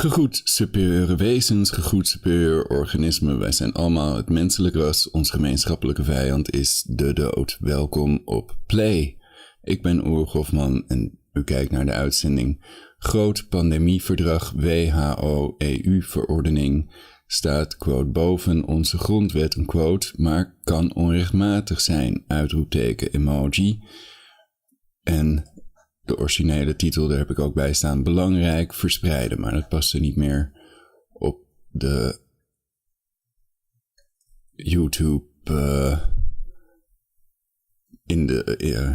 Gegoed superieure wezens, gegoed superieur organismen. Wij zijn allemaal het menselijk ras. Ons gemeenschappelijke vijand is de dood. Welkom op Play. Ik ben Oer Hofman en u kijkt naar de uitzending Groot Pandemie, verdrag, WHO, EU, verordening. Staat, quote, boven onze grondwet, een quote, maar kan onrechtmatig zijn, uitroepteken, emoji. En de originele titel, daar heb ik ook bij staan, belangrijk verspreiden, maar dat paste niet meer op de YouTube,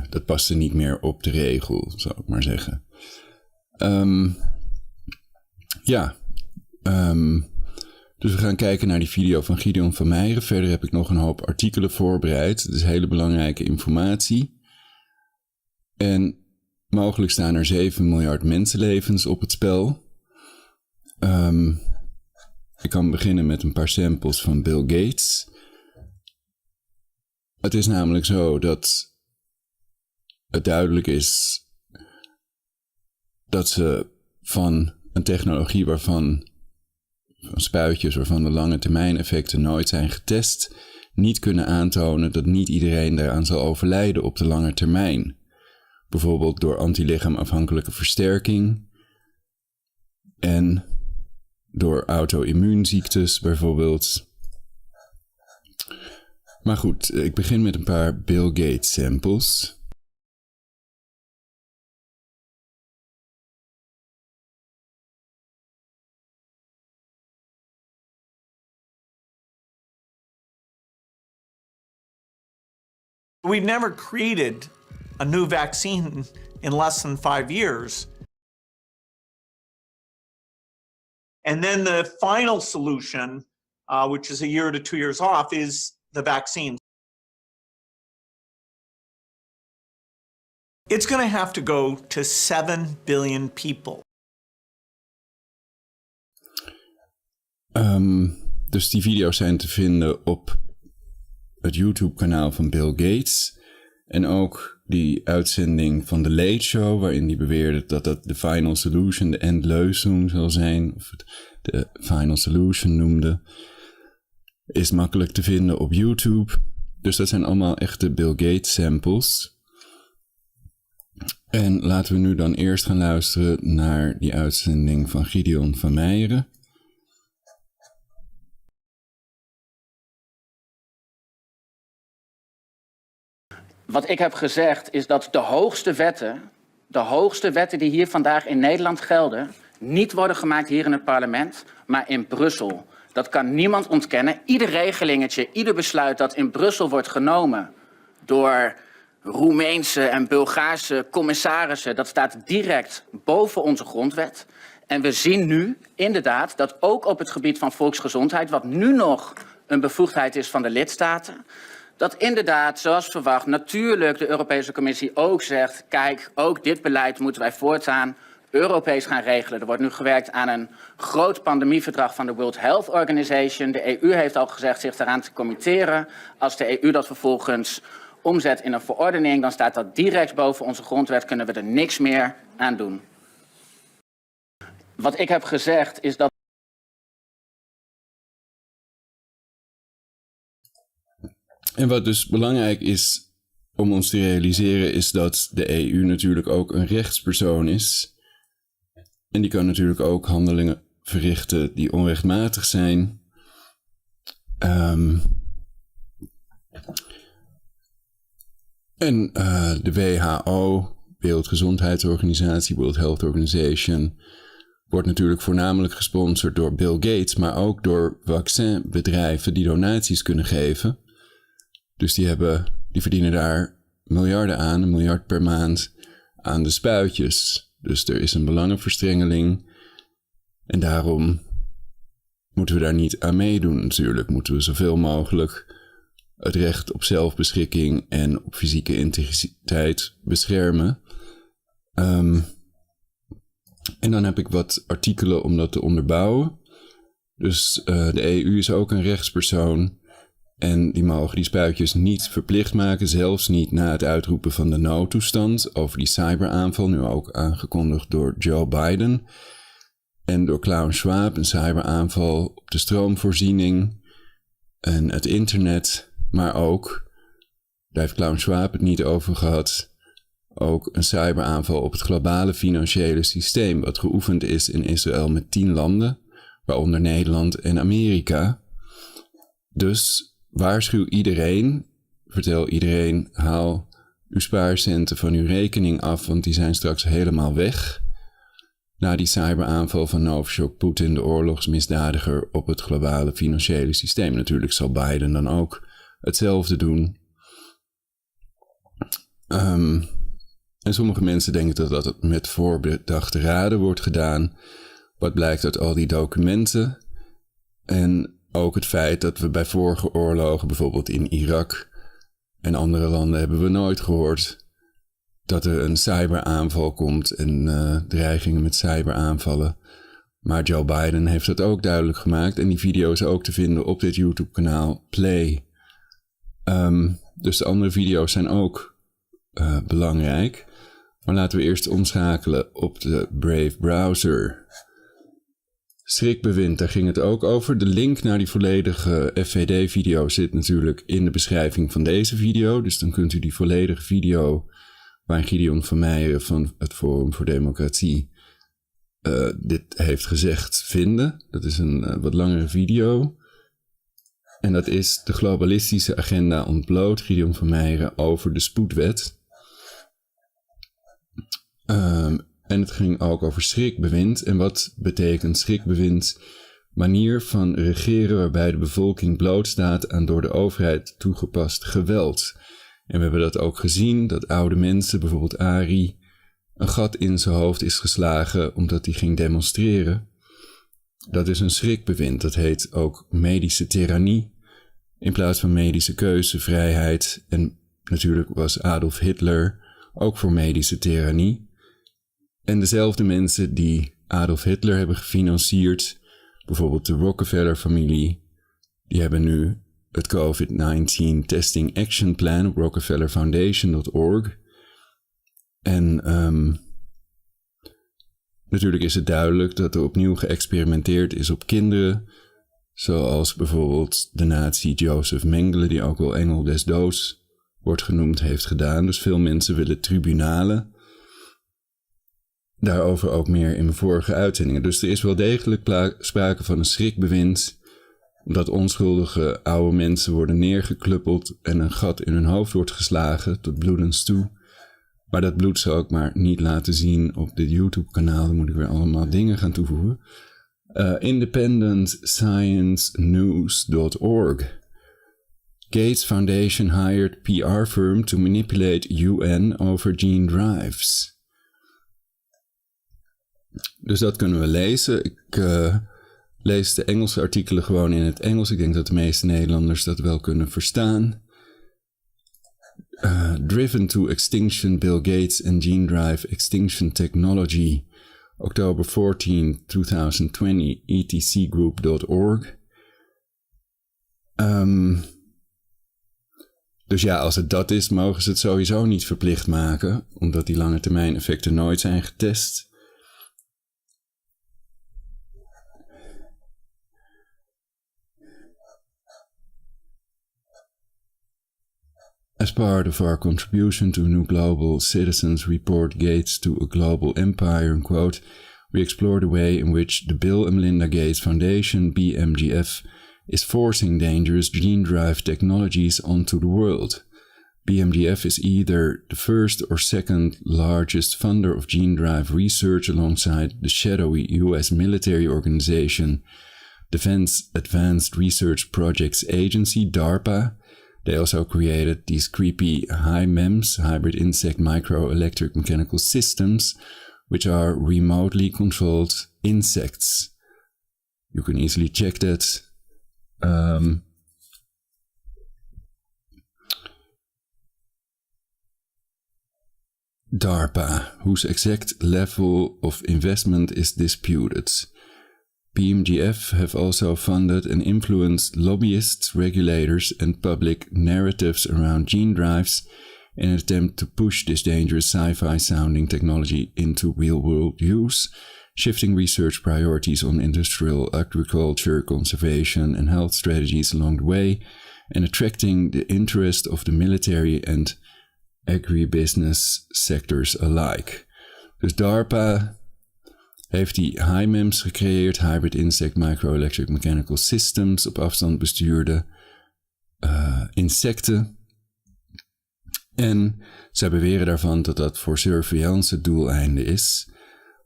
dat paste niet meer op de regel, zou ik maar zeggen. Dus we gaan kijken naar die video van Gideon van Meijeren. Verder heb ik nog een hoop artikelen voorbereid. Het is hele belangrijke informatie. En mogelijk staan er 7 miljard mensenlevens op het spel. Ik kan beginnen met een paar samples van Bill Gates. Het is namelijk zo dat het duidelijk is dat ze van een technologie van spuitjes waarvan de lange termijn effecten nooit zijn getest, niet kunnen aantonen dat niet iedereen daaraan zal overlijden op de lange termijn. Bijvoorbeeld door antilichaamafhankelijke versterking en door auto-immuunziektes bijvoorbeeld. Maar goed, ik begin met een paar Bill Gates samples. We've never created a new vaccine in less than 5 years. And then the final solution, which is a year to 2 years off, is the vaccine. It's going to have to go to 7 billion people. Dus die video's zijn te vinden op het YouTube-kanaal van Bill Gates. En ook die uitzending van The Late Show, waarin hij beweerde dat dat de final solution, de Endlösung zal zijn, of het de final solution noemde, is makkelijk te vinden op YouTube. Dus dat zijn allemaal echte Bill Gates samples. En laten we nu dan eerst gaan luisteren naar die uitzending van Gideon van Meijeren. Wat ik heb gezegd is dat de hoogste wetten die hier vandaag in Nederland gelden, niet worden gemaakt hier in het parlement, maar in Brussel. Dat kan niemand ontkennen. Ieder regelingetje, ieder besluit dat in Brussel wordt genomen door Roemeense en Bulgaarse commissarissen, dat staat direct boven onze grondwet. En we zien nu inderdaad dat ook op het gebied van volksgezondheid, wat nu nog een bevoegdheid is van de lidstaten, dat inderdaad, zoals verwacht, natuurlijk de Europese Commissie ook zegt, kijk, ook dit beleid moeten wij voortaan Europees gaan regelen. Er wordt nu gewerkt aan een groot pandemieverdrag van de World Health Organization. De EU heeft al gezegd zich daaraan te committeren. Als de EU dat vervolgens omzet in een verordening, dan staat dat direct boven onze grondwet, kunnen we er niks meer aan doen. Wat ik heb gezegd is dat En wat dus belangrijk is om ons te realiseren is dat de EU natuurlijk ook een rechtspersoon is. En die kan natuurlijk ook handelingen verrichten die onrechtmatig zijn. De WHO, Wereldgezondheidsorganisatie, World Health Organization, wordt natuurlijk voornamelijk gesponsord door Bill Gates, maar ook door vaccinbedrijven die donaties kunnen geven. Dus die verdienen daar miljarden aan, 1 miljard per maand aan de spuitjes. Dus er is een belangenverstrengeling. En daarom moeten we daar niet aan meedoen natuurlijk. Moeten we zoveel mogelijk het recht op zelfbeschikking en op fysieke integriteit beschermen. En dan heb ik wat artikelen om dat te onderbouwen. Dus de EU is ook een rechtspersoon. En die mogen die spuitjes niet verplicht maken, zelfs niet na het uitroepen van de noodtoestand over die cyberaanval, nu ook aangekondigd door Joe Biden. en door Klaus Schwab een cyberaanval op de stroomvoorziening en het internet, maar ook, daar heeft Klaus Schwab het niet over gehad, ook een cyberaanval op het globale financiële systeem, wat geoefend is in Israël met 10 landen, waaronder Nederland en Amerika. Dus waarschuw iedereen, vertel iedereen, haal uw spaarcenten van uw rekening af, want die zijn straks helemaal weg. Na die cyberaanval van Novichok, Poetin, de oorlogsmisdadiger op het globale financiële systeem. Natuurlijk zal Biden dan ook hetzelfde doen. En sommige mensen denken dat het met voorbedachte raden wordt gedaan. Wat blijkt uit al die documenten. En ook het feit dat we bij vorige oorlogen, bijvoorbeeld in Irak en andere landen, hebben we nooit gehoord dat er een cyberaanval komt en dreigingen met cyberaanvallen. Maar Joe Biden heeft dat ook duidelijk gemaakt en die video is ook te vinden op dit YouTube-kanaal Play. Dus de andere video's zijn ook belangrijk. Maar laten we eerst omschakelen op de Brave browser. Schrikbewind, daar ging het ook over. De link naar die volledige FVD-video zit natuurlijk in de beschrijving van deze video. Dus dan kunt u die volledige video waar Gideon van Meijeren van het Forum voor Democratie dit heeft gezegd vinden. Dat is een wat langere video. En dat is de globalistische agenda ontbloot, Gideon van Meijeren, over de spoedwet. En het ging ook over schrikbewind. En wat betekent schrikbewind? Manier van regeren waarbij de bevolking blootstaat aan door de overheid toegepast geweld. En we hebben dat ook gezien, dat oude mensen, bijvoorbeeld Ari, een gat in zijn hoofd is geslagen omdat hij ging demonstreren. Dat is een schrikbewind. Dat heet ook medische tirannie. In plaats van medische keuzevrijheid. En natuurlijk was Adolf Hitler ook voor medische tirannie. En dezelfde mensen die Adolf Hitler hebben gefinancierd, bijvoorbeeld de Rockefeller-familie, die hebben nu het COVID-19 Testing Action Plan op rockefellerfoundation.org. En natuurlijk is het duidelijk dat er opnieuw geëxperimenteerd is op kinderen, zoals bijvoorbeeld de nazi Joseph Mengele, die ook wel Engel des Doods wordt genoemd, heeft gedaan. Dus veel mensen willen tribunalen. Daarover ook meer in mijn vorige uitzendingen. Dus er is wel degelijk sprake van een schrikbewind, omdat onschuldige oude mensen worden neergekluppeld en een gat in hun hoofd wordt geslagen tot bloedens toe. Maar dat bloed zal ik maar niet laten zien op dit YouTube-kanaal. Dan moet ik weer allemaal dingen gaan toevoegen. IndependentScienceNews.org. Gates Foundation hired PR firm to manipulate UN over gene drives. Dus dat kunnen we lezen. Ik lees de Engelse artikelen gewoon in het Engels. Ik denk dat de meeste Nederlanders dat wel kunnen verstaan. Driven to Extinction, Bill Gates and Gene Drive Extinction Technology. October 14, 2020, etcgroup.org. Dus ja, als het dat is, mogen ze het sowieso niet verplicht maken, omdat die lange termijn effecten nooit zijn getest. As part of our contribution to a new global citizens report Gates to a Global Empire, quote, we explore the way in which the Bill and Melinda Gates Foundation, BMGF, is forcing dangerous gene drive technologies onto the world. BMGF is either the first or second largest funder of gene drive research alongside the shadowy US military organization, Defense Advanced Research Projects Agency, DARPA. They also created these creepy HIMEMS, hybrid insect microelectric mechanical systems, which are remotely controlled insects. You can easily check that. DARPA, whose exact level of investment is disputed. BMGF have also funded and influenced lobbyists, regulators, and public narratives around gene drives in an attempt to push this dangerous sci-fi sounding technology into real-world use shifting research priorities on industrial agriculture, conservation and health strategies along the way, and attracting the interest of the military and agribusiness sectors alike. Dus DARPA heeft die HIMEMS gecreëerd, Hybrid Insect Microelectric Mechanical Systems, op afstand bestuurde insecten. En zij beweren daarvan dat dat voor surveillance doeleinden is.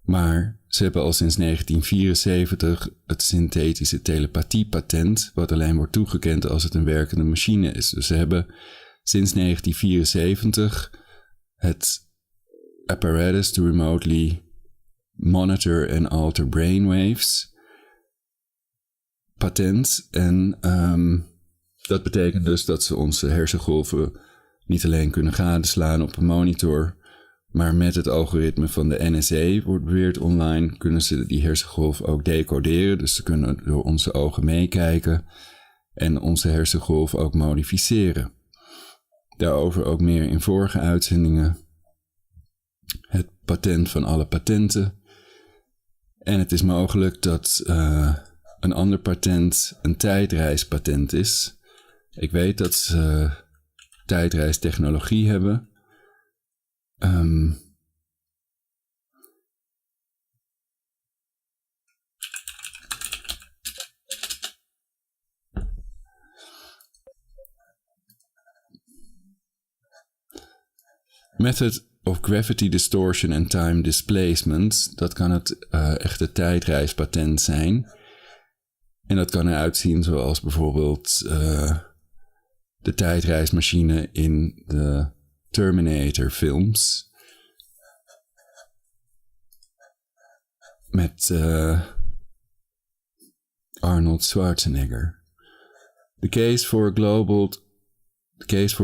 Maar ze hebben al sinds 1974 het synthetische telepathie-patent, wat alleen wordt toegekend als het een werkende machine is. Dus ze hebben sinds 1974 het apparatus to remotely monitor and alter brainwaves patent. En dat betekent dus dat ze onze hersengolven niet alleen kunnen gadeslaan op een monitor, maar met het algoritme van de NSA, wordt beweerd online, kunnen ze die hersengolf ook decoderen. Dus ze kunnen door onze ogen meekijken en onze hersengolf ook modificeren. Daarover ook meer in vorige uitzendingen. Het patent van alle patenten. En het is mogelijk dat een ander patent een tijdreispatent is. Ik weet dat ze tijdreistechnologie hebben. Method of gravity distortion and time displacement, dat kan het echte tijdreispatent zijn. En dat kan eruit zien zoals bijvoorbeeld de tijdreismachine in de Terminator films. Met Arnold Schwarzenegger. The case for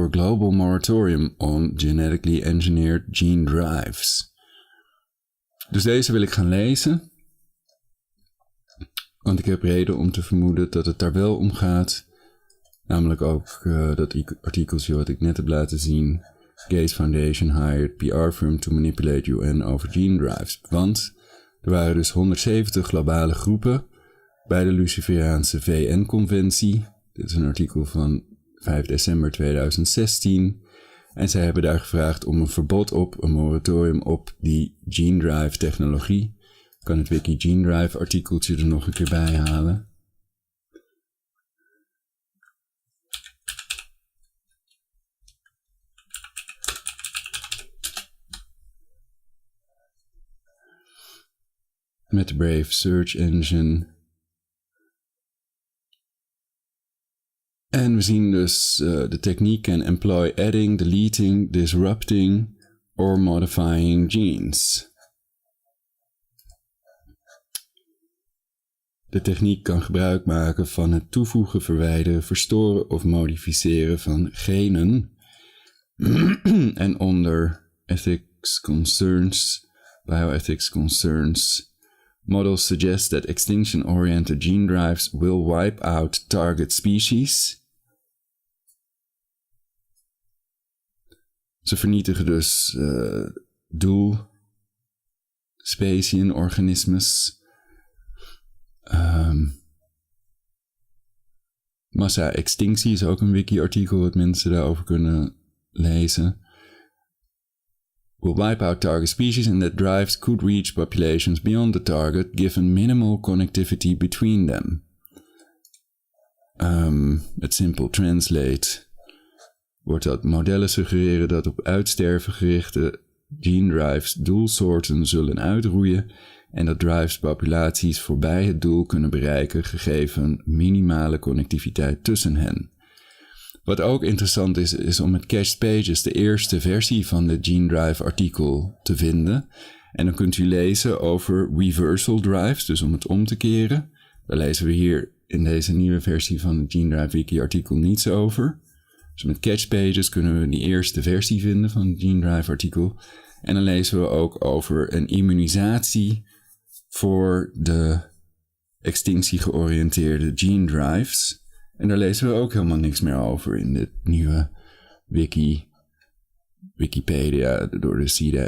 a global moratorium on genetically-engineered gene drives. Dus deze wil ik gaan lezen. Want ik heb reden om te vermoeden dat het daar wel om gaat. Namelijk ook dat artikeltje wat ik net heb laten zien. Gates Foundation hired PR firm to manipulate UN over gene drives. Want er waren dus 170 globale groepen bij de Luciferiaanse VN-conventie. Dit is een artikel van 5 december 2016. En zij hebben daar gevraagd om een verbod op, een moratorium op die gene drive technologie. Ik kan het Wiki Gene Drive artikeltje er nog een keer bij halen. Met de Brave Search Engine. En we zien dus de techniek can employ adding, deleting, disrupting or modifying genes. De techniek kan gebruik maken van het toevoegen, verwijderen, verstoren of modificeren van genen. En onder ethics concerns, bioethics concerns, models suggest that extinction-oriented gene drives will wipe out target species. Ze vernietigen dus doelspecienorganismes. Massa-extinctie is ook een wiki-artikel dat mensen daarover kunnen lezen. Will wipe out target species and that drives could reach populations beyond the target given minimal connectivity between them. Het simple translate wordt dat modellen suggereren dat op uitsterven gerichte gene drives doelsoorten zullen uitroeien en dat drives populaties voorbij het doel kunnen bereiken gegeven minimale connectiviteit tussen hen. Wat ook interessant is om met Cached Pages de eerste versie van de Gene Drive artikel te vinden. En dan kunt u lezen over reversal drives, dus om het om te keren. Daar lezen we hier in deze nieuwe versie van het Gene Drive wiki artikel niets over. Dus met Cached Pages kunnen we die eerste versie vinden van het Gene Drive artikel. En dan lezen we ook over een immunisatie voor de extinctie-georiënteerde gene drives. En daar lezen we ook helemaal niks meer over in dit nieuwe wiki Wikipedia, door de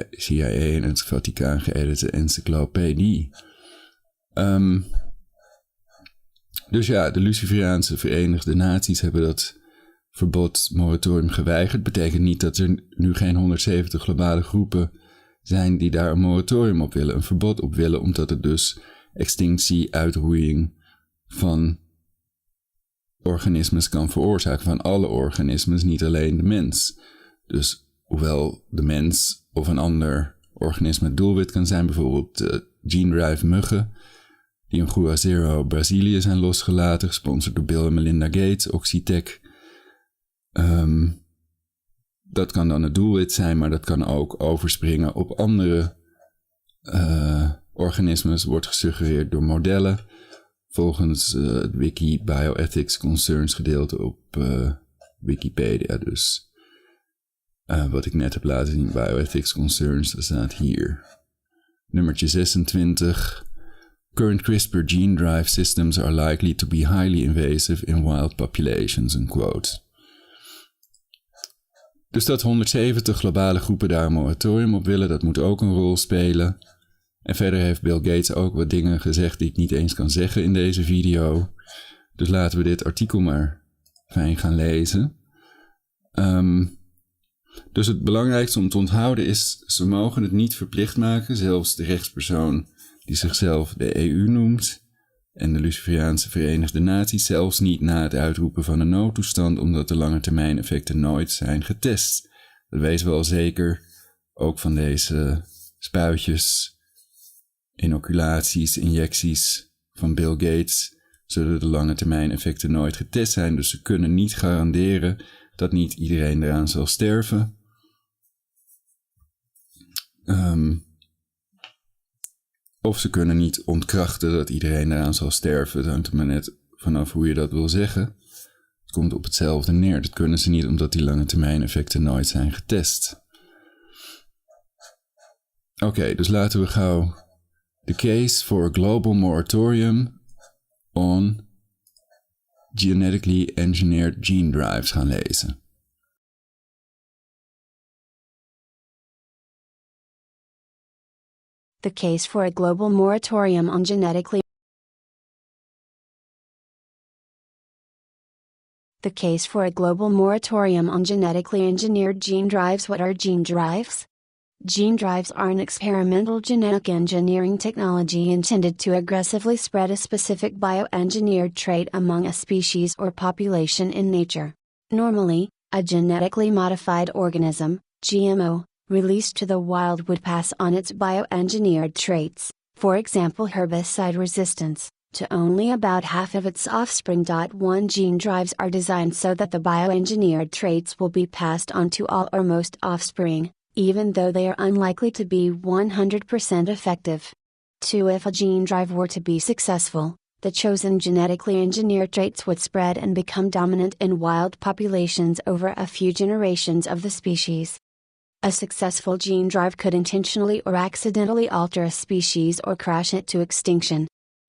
CIA en het Vaticaan geëdite encyclopedie. Dus ja, de Luciferiaanse Verenigde Naties hebben dat verbod moratorium geweigerd. Betekent niet dat er nu geen 170 globale groepen zijn die daar een moratorium op willen, een verbod op willen, omdat het dus extinctie, uitroeiing van organismes kan veroorzaken, van alle organismes, niet alleen de mens. Dus hoewel de mens of een ander organisme het doelwit kan zijn, bijvoorbeeld gene drive muggen, die in Juazeiro, Brazilië zijn losgelaten, gesponsord door Bill en Melinda Gates, Oxitec. Dat kan dan het doelwit zijn, maar dat kan ook overspringen op andere organismes, wordt gesuggereerd door modellen. Volgens het Wiki Bioethics Concerns gedeelte op Wikipedia. Dus wat ik net heb laten zien, Bioethics Concerns, dat staat hier. Nummertje 26. Current CRISPR gene drive systems are likely to be highly invasive in wild populations, een quote. Dus dat 170 globale groepen daar een moratorium op willen, dat moet ook een rol spelen. En verder heeft Bill Gates ook wat dingen gezegd die ik niet eens kan zeggen in deze video. Dus laten we dit artikel maar fijn gaan lezen. Dus het belangrijkste om te onthouden is, ze mogen het niet verplicht maken, zelfs de rechtspersoon die zichzelf de EU noemt en de Luciferiaanse Verenigde Naties, zelfs niet na het uitroepen van een noodtoestand, omdat de langetermijneffecten nooit zijn getest. Dat wees wel zeker, ook van deze spuitjes, inoculaties, injecties van Bill Gates, zullen de langetermijneffecten nooit getest zijn, dus ze kunnen niet garanderen dat niet iedereen eraan zal sterven. Of ze kunnen niet ontkrachten dat iedereen eraan zal sterven. Het hangt er maar net vanaf hoe je dat wil zeggen. Het komt op hetzelfde neer. Dat kunnen ze niet omdat die langetermijneffecten nooit zijn getest. Oké, dus laten we gauw the case for a global moratorium on genetically-engineered gene drives gaan lezen. The case for a global moratorium on genetically engineered gene drives. What are gene drives? Gene drives are an experimental genetic engineering technology intended to aggressively spread a specific bioengineered trait among a species or population in nature. Normally, a genetically modified organism, GMO, released to the wild would pass on its bioengineered traits, for example herbicide resistance, to only about half of its offspring. One gene drives are designed so that the bioengineered traits will be passed on to all or most offspring, even though they are unlikely to be 100% effective. 2. If a gene drive were to be successful, the chosen genetically engineered traits would spread and become dominant in wild populations over a few generations of the species. A successful gene drive could intentionally or accidentally alter a species or crash it to extinction.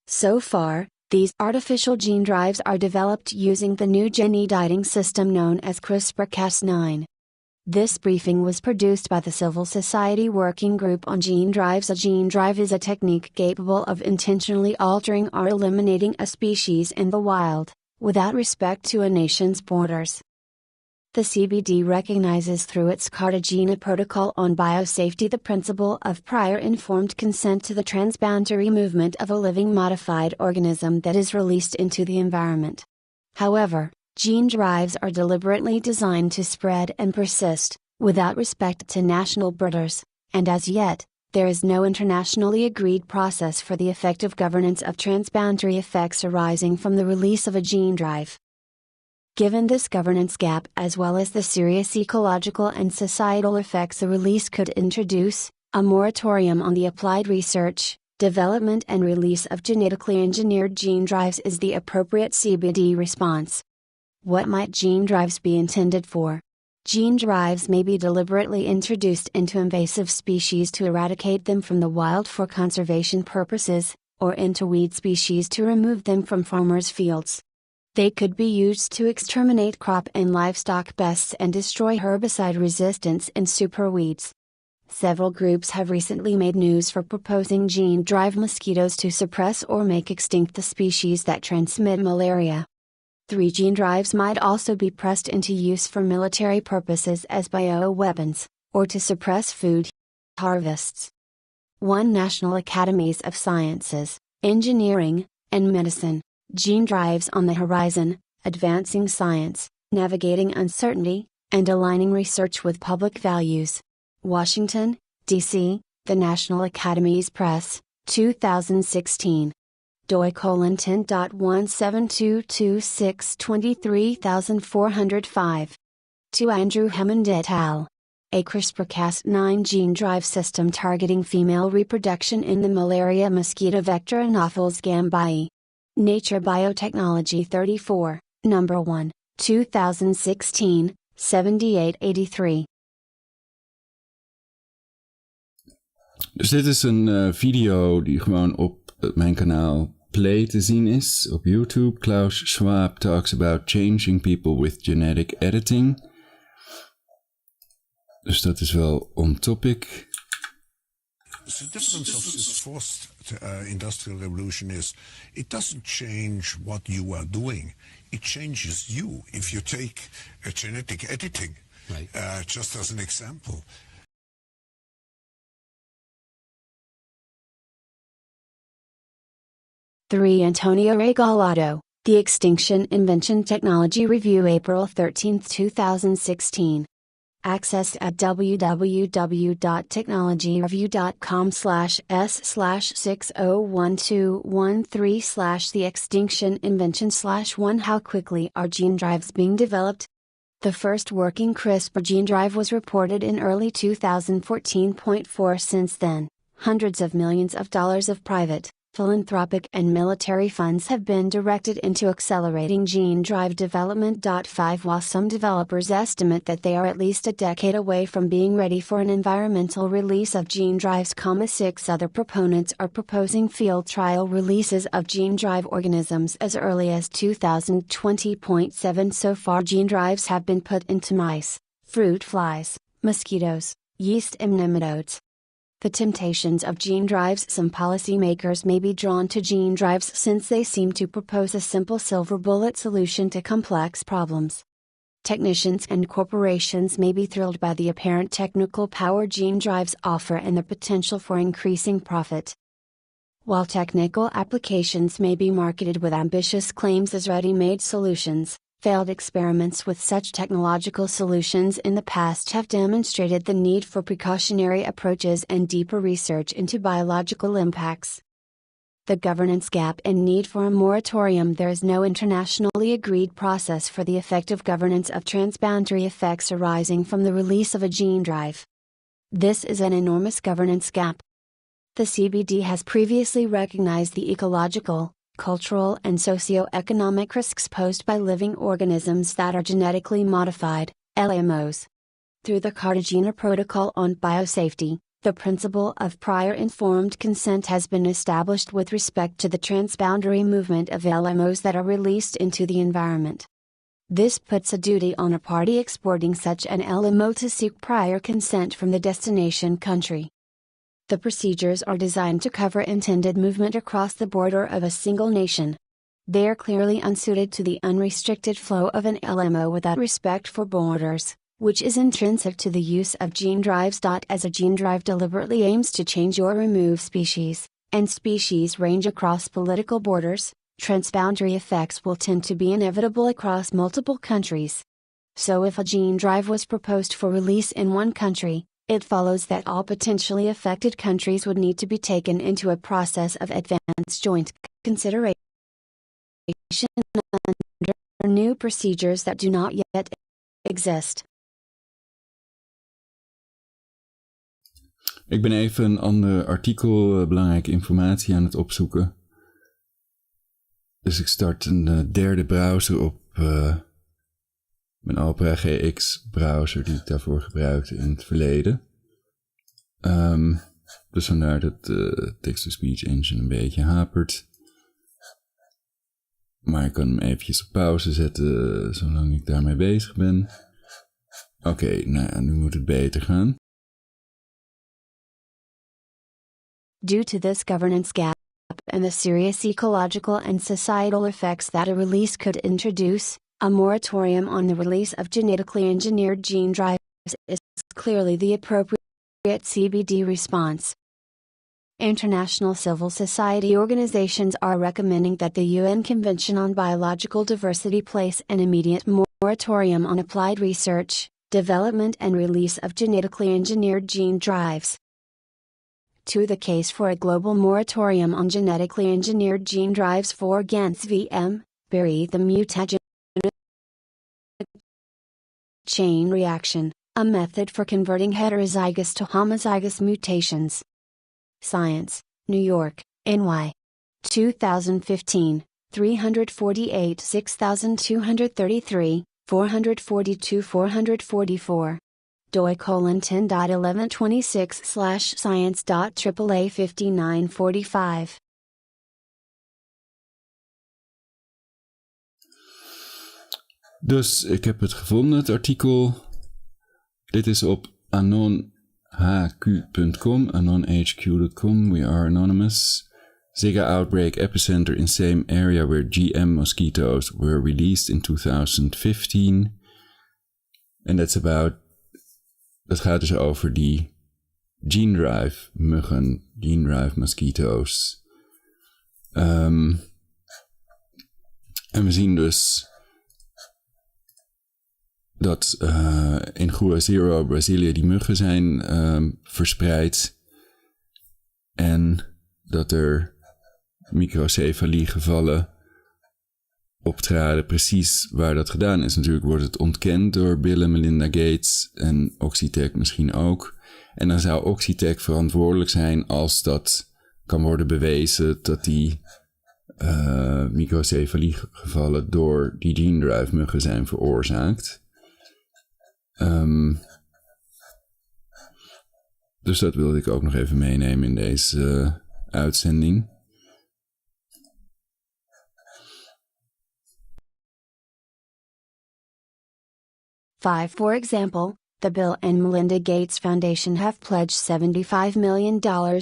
So far, these artificial gene drives are developed using the new gene editing system known as CRISPR-Cas9. This briefing was produced by the Civil Society Working Group on Gene Drives. A gene drive is a technique capable of intentionally altering or eliminating a species in the wild, without respect to a nation's borders. The CBD recognizes through its Cartagena Protocol on Biosafety the principle of prior informed consent to the transboundary movement of a living modified organism that is released into the environment. However, gene drives are deliberately designed to spread and persist, without respect to national borders, and as yet, there is no internationally agreed process for the effective governance of transboundary effects arising from the release of a gene drive. Given this governance gap as well as the serious ecological and societal effects a release could introduce, a moratorium on the applied research, development and release of genetically engineered gene drives is the appropriate CBD response. What might gene drives be intended for? Gene drives may be deliberately introduced into invasive species to eradicate them from the wild for conservation purposes, or into weed species to remove them from farmers' fields. They could be used to exterminate crop and livestock pests and destroy herbicide resistance in superweeds. Several groups have recently made news for proposing gene-drive mosquitoes to suppress or make extinct the species that transmit malaria. 3 gene drives might also be pressed into use for military purposes as bioweapons, or to suppress food harvests. 1 National Academies of Sciences, Engineering, and Medicine, Gene Drives on the Horizon, Advancing Science, Navigating Uncertainty, and Aligning Research with Public Values. Washington, D.C., The National Academies Press, 2016. doi:17226233405. To Andrew Hammond et al. A CRISPR-Cas9 gene drive system targeting female reproduction in the malaria mosquito vector Anopheles gambiae. Nature Biotechnology 34, No. 1, 2016, 7883. Dus dit is een video die gewoon op mijn kanaal Play te zien is op YouTube. Klaus Schwab talks about changing people with genetic editing. Dus dat is wel on topic. The difference of this forced industrial revolution is it doesn't change what you are doing. It changes you. If you take genetic editing, right. Just as an example. Antonio Regalado, The Extinction Invention Technology Review April 13, 2016. Accessed at www.technologyreview.com/s/601213/The Extinction Invention/1 How quickly are gene drives being developed? The first working CRISPR gene drive was reported in early 2014. Since then, hundreds of millions of dollars of private, philanthropic and military funds have been directed into accelerating gene drive development. 5 While some developers estimate that they are at least a decade away from being ready for an environmental release of gene drives, 6 other proponents are proposing field trial releases of gene drive organisms as early as 2020. So far gene drives have been put into mice, fruit flies, mosquitoes, yeast and nematodes. The temptations of gene drives. Some policymakers may be drawn to gene drives since they seem to propose a simple silver bullet solution to complex problems. Technicians and corporations may be thrilled by the apparent technical power gene drives offer and the potential for increasing profit. While technical applications may be marketed with ambitious claims as ready-made solutions, failed experiments with such technological solutions in the past have demonstrated the need for precautionary approaches and deeper research into biological impacts. The governance gap and need for a moratorium. There is no internationally agreed process for the effective governance of transboundary effects arising from the release of a gene drive. This is an enormous governance gap. The CBD has previously recognized the ecological, cultural and socio-economic risks posed by living organisms that are genetically modified, LMOs. Through the Cartagena Protocol on Biosafety, the principle of prior informed consent has been established with respect to the transboundary movement of LMOs that are released into the environment. This puts a duty on a party exporting such an LMO to seek prior consent from the destination country. The procedures are designed to cover intended movement across the border of a single nation. They are clearly unsuited to the unrestricted flow of an LMO without respect for borders, which is intrinsic to the use of gene drives. As a gene drive deliberately aims to change or remove species, and species range across political borders, transboundary effects will tend to be inevitable across multiple countries. So if a gene drive was proposed for release in one country, it follows that all potentially affected countries would need to be taken into a process of advanced joint consideration under new procedures that do not yet exist. Ik ben even een ander artikel, belangrijke informatie aan het opzoeken. Dus ik start een derde browser op mijn Opera GX browser die ik daarvoor gebruikte in het verleden. Dus vandaar dat de text-to-speech engine een beetje hapert. Maar ik kan hem eventjes op pauze zetten, zolang ik daarmee bezig ben. Oké, nou ja, nu moet het beter gaan. Due to this governance gap and the serious ecological and societal effects that a release could introduce, a moratorium on the release of genetically engineered gene drives is clearly the appropriate CBD response. International civil society organizations are recommending that the UN Convention on Biological Diversity place an immediate moratorium on applied research, development and release of genetically engineered gene drives. To the case for a global moratorium on genetically engineered gene drives for against VM, PRRI the mutagen chain reaction, a method for converting heterozygous to homozygous mutations. Science, New York, NY. 2015, 348 6233, 442 444. doi :10.1126/science.AAA5945. Dus ik heb het gevonden, het artikel. Dit is op anonhq.com, anonhq.com, we are anonymous. Zika outbreak epicenter in same area where GM mosquitoes were released in 2015. And that's about, dat gaat dus over die gene drive muggen, gene drive mosquitoes. En we zien dus dat in Guaziro, Brazilië, die muggen zijn verspreid. En dat er microcefalie-gevallen optraden. Precies waar dat gedaan is. Natuurlijk wordt het ontkend door Bill en Melinda Gates en Oxitec misschien ook. En dan zou Oxitec verantwoordelijk zijn als dat kan worden bewezen dat die microcefalie-gevallen door die gene drive muggen zijn veroorzaakt. Dus dat wilde ik ook nog even meenemen in deze uitzending. For example, the Bill and Melinda Gates Foundation have pledged $75 million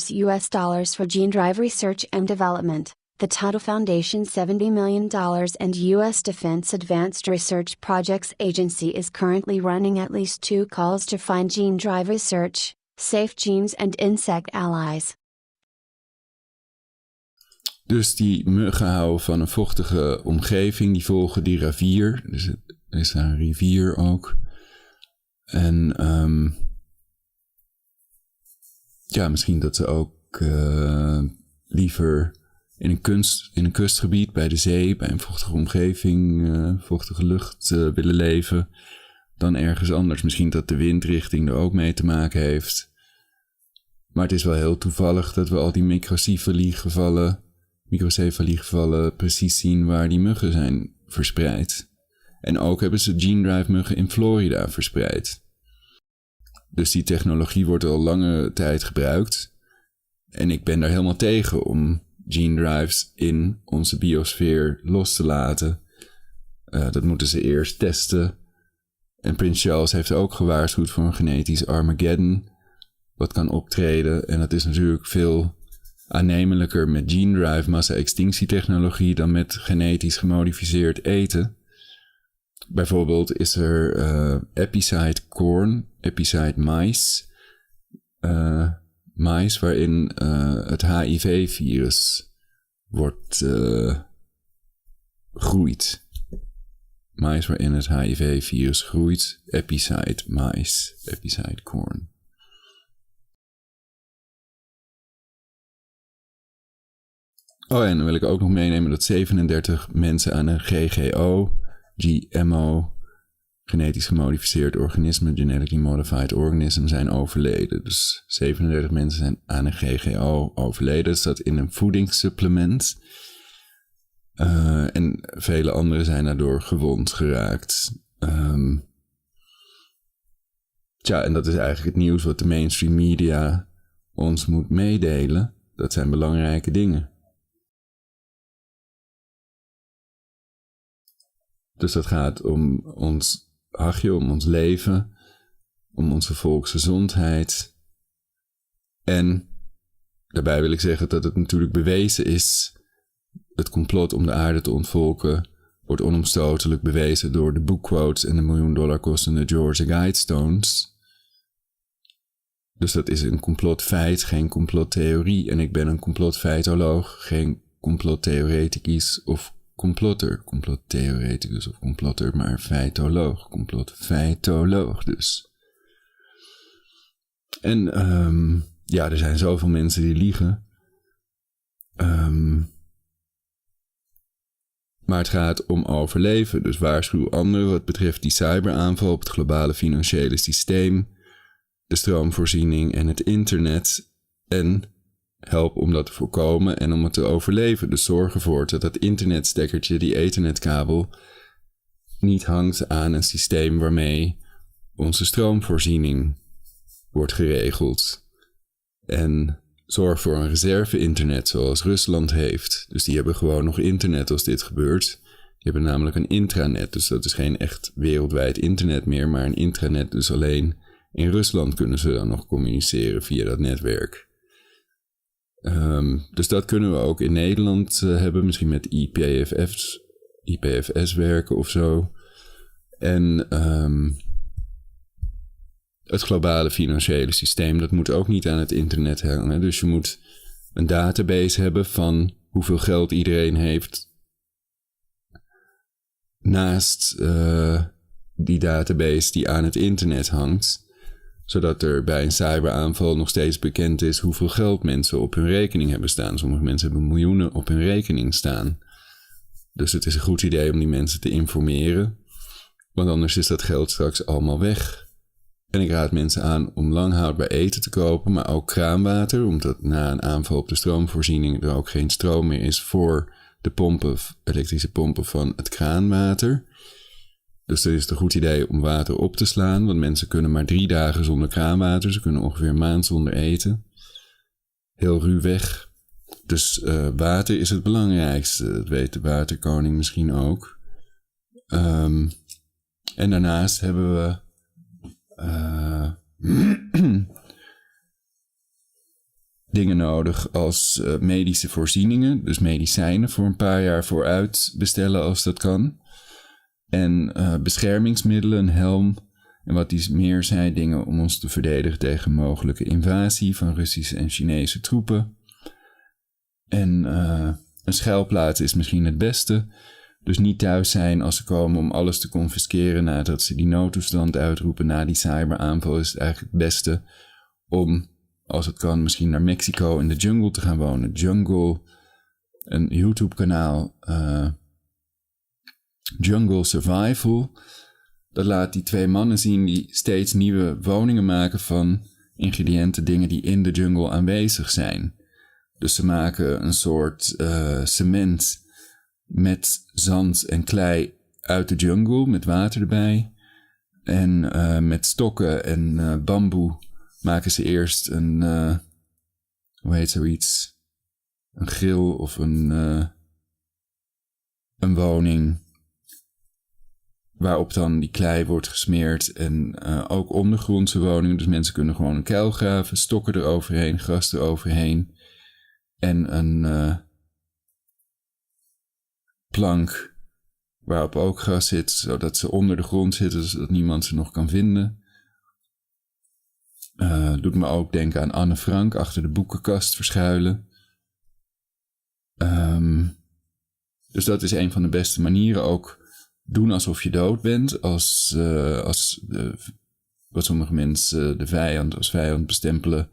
US for gene drive research and development. The total foundation's $70 million and U.S. Defense Advanced Research Projects Agency is currently running at least 2 calls to find gene drive research, safe genes and insect allies. Dus die muggen houden van een vochtige omgeving, die volgen die rivier. Dus er is een rivier ook. En ja, misschien dat ze ook liever in een kustgebied, bij de zee, bij een vochtige omgeving, vochtige lucht willen leven, dan ergens anders. Misschien dat de windrichting er ook mee te maken heeft. Maar het is wel heel toevallig dat we al die microcefalie-gevallen precies zien waar die muggen zijn verspreid. En ook hebben ze gene drive muggen in Florida verspreid. Dus die technologie wordt al lange tijd gebruikt. En ik ben daar helemaal tegen om gene drives in onze biosfeer los te laten. Dat moeten ze eerst testen. En Prins Charles heeft ook gewaarschuwd voor een genetisch Armageddon wat kan optreden. En dat is natuurlijk veel aannemelijker met gene drive massa-extinctietechnologie dan met genetisch gemodificeerd eten. Bijvoorbeeld is er epicide corn, epicide mais. Mais waarin het HIV-virus wordt groeit. Mais waarin het HIV-virus groeit. Epicide mais, epicide corn. Oh, en dan wil ik ook nog meenemen dat 37 mensen aan een GGO, GMO, genetisch gemodificeerd organisme, genetically modified organism, zijn overleden. Dus 37 mensen zijn aan een GGO overleden. Dat staat in een voedingssupplement. En vele anderen zijn daardoor gewond geraakt. En dat is eigenlijk het nieuws wat de mainstream media ons moet meedelen. Dat zijn belangrijke dingen. Dus dat gaat om ons hachje, om ons leven, om onze volksgezondheid. En daarbij wil ik zeggen dat het natuurlijk bewezen is. Het complot om de aarde te ontvolken wordt onomstotelijk bewezen door de boekquotes en de $1 miljoen kostende Georgia Guidestones. Dus dat is een complotfeit, geen complottheorie. En ik ben een complotfeitoloog, geen complottheoreticus of complotter. Complottheoreticus of complotter, maar feitoloog. Complotfeitoloog dus. En ja, er zijn zoveel mensen die liegen. Maar het gaat om overleven. Dus waarschuw anderen wat betreft die cyberaanval op het globale financiële systeem, de stroomvoorziening en het internet. En help om dat te voorkomen en om het te overleven. Dus zorg ervoor dat dat internetstekkertje, die ethernetkabel, niet hangt aan een systeem waarmee onze stroomvoorziening wordt geregeld. En zorg voor een reserve-internet zoals Rusland heeft. Dus die hebben gewoon nog internet als dit gebeurt. Die hebben namelijk een intranet. Dus dat is geen echt wereldwijd internet meer, maar een intranet. Dus alleen in Rusland kunnen ze dan nog communiceren via dat netwerk. Dus dat kunnen we ook in Nederland hebben. Misschien met IPFS werken of zo. En het globale financiële systeem, dat moet ook niet aan het internet hangen. Dus je moet een database hebben van hoeveel geld iedereen heeft. Naast die database die aan het internet hangt. Zodat er bij een cyberaanval nog steeds bekend is hoeveel geld mensen op hun rekening hebben staan. Sommige mensen hebben miljoenen op hun rekening staan. Dus het is een goed idee om die mensen te informeren. Want anders is dat geld straks allemaal weg. En ik raad mensen aan om lang houdbaar eten te kopen, maar ook kraanwater. Omdat na een aanval op de stroomvoorziening er ook geen stroom meer is voor de pompen, elektrische pompen van het kraanwater. Dus dan is het een goed idee om water op te slaan. Want mensen kunnen maar 3 dagen zonder kraanwater. Ze kunnen ongeveer een maand zonder eten. Heel ruwweg. Dus water is het belangrijkste. Dat weet de waterkoning misschien ook. En daarnaast hebben we dingen nodig als medische voorzieningen. Dus medicijnen voor een paar jaar vooruit bestellen als dat kan. En beschermingsmiddelen, een helm en wat die meer zijn, dingen om ons te verdedigen tegen mogelijke invasie van Russische en Chinese troepen. En een schuilplaats is misschien het beste. Dus niet thuis zijn als ze komen om alles te confisceren nadat ze die noodtoestand uitroepen. Na die cyberaanval is het eigenlijk het beste om, als het kan, misschien naar Mexico in de jungle te gaan wonen. Jungle, een YouTube-kanaal, Jungle Survival. Dat laat die 2 mannen zien die steeds nieuwe woningen maken van ingrediënten, dingen die in de jungle aanwezig zijn. Dus ze maken een soort cement met zand en klei uit de jungle, met water erbij. En met stokken en bamboe maken ze eerst een, hoe heet zoiets? Een grill of een woning waarop dan die klei wordt gesmeerd en ook ondergrondse woningen. Dus mensen kunnen gewoon een kuil graven, stokken eroverheen, gras eroverheen en een plank waarop ook gras zit, zodat ze onder de grond zitten, zodat niemand ze nog kan vinden. Doet me ook denken aan Anne Frank, achter de boekenkast verschuilen. Dus dat is een van de beste manieren. Ook doen alsof je dood bent, wat sommige mensen de vijand als vijand bestempelen.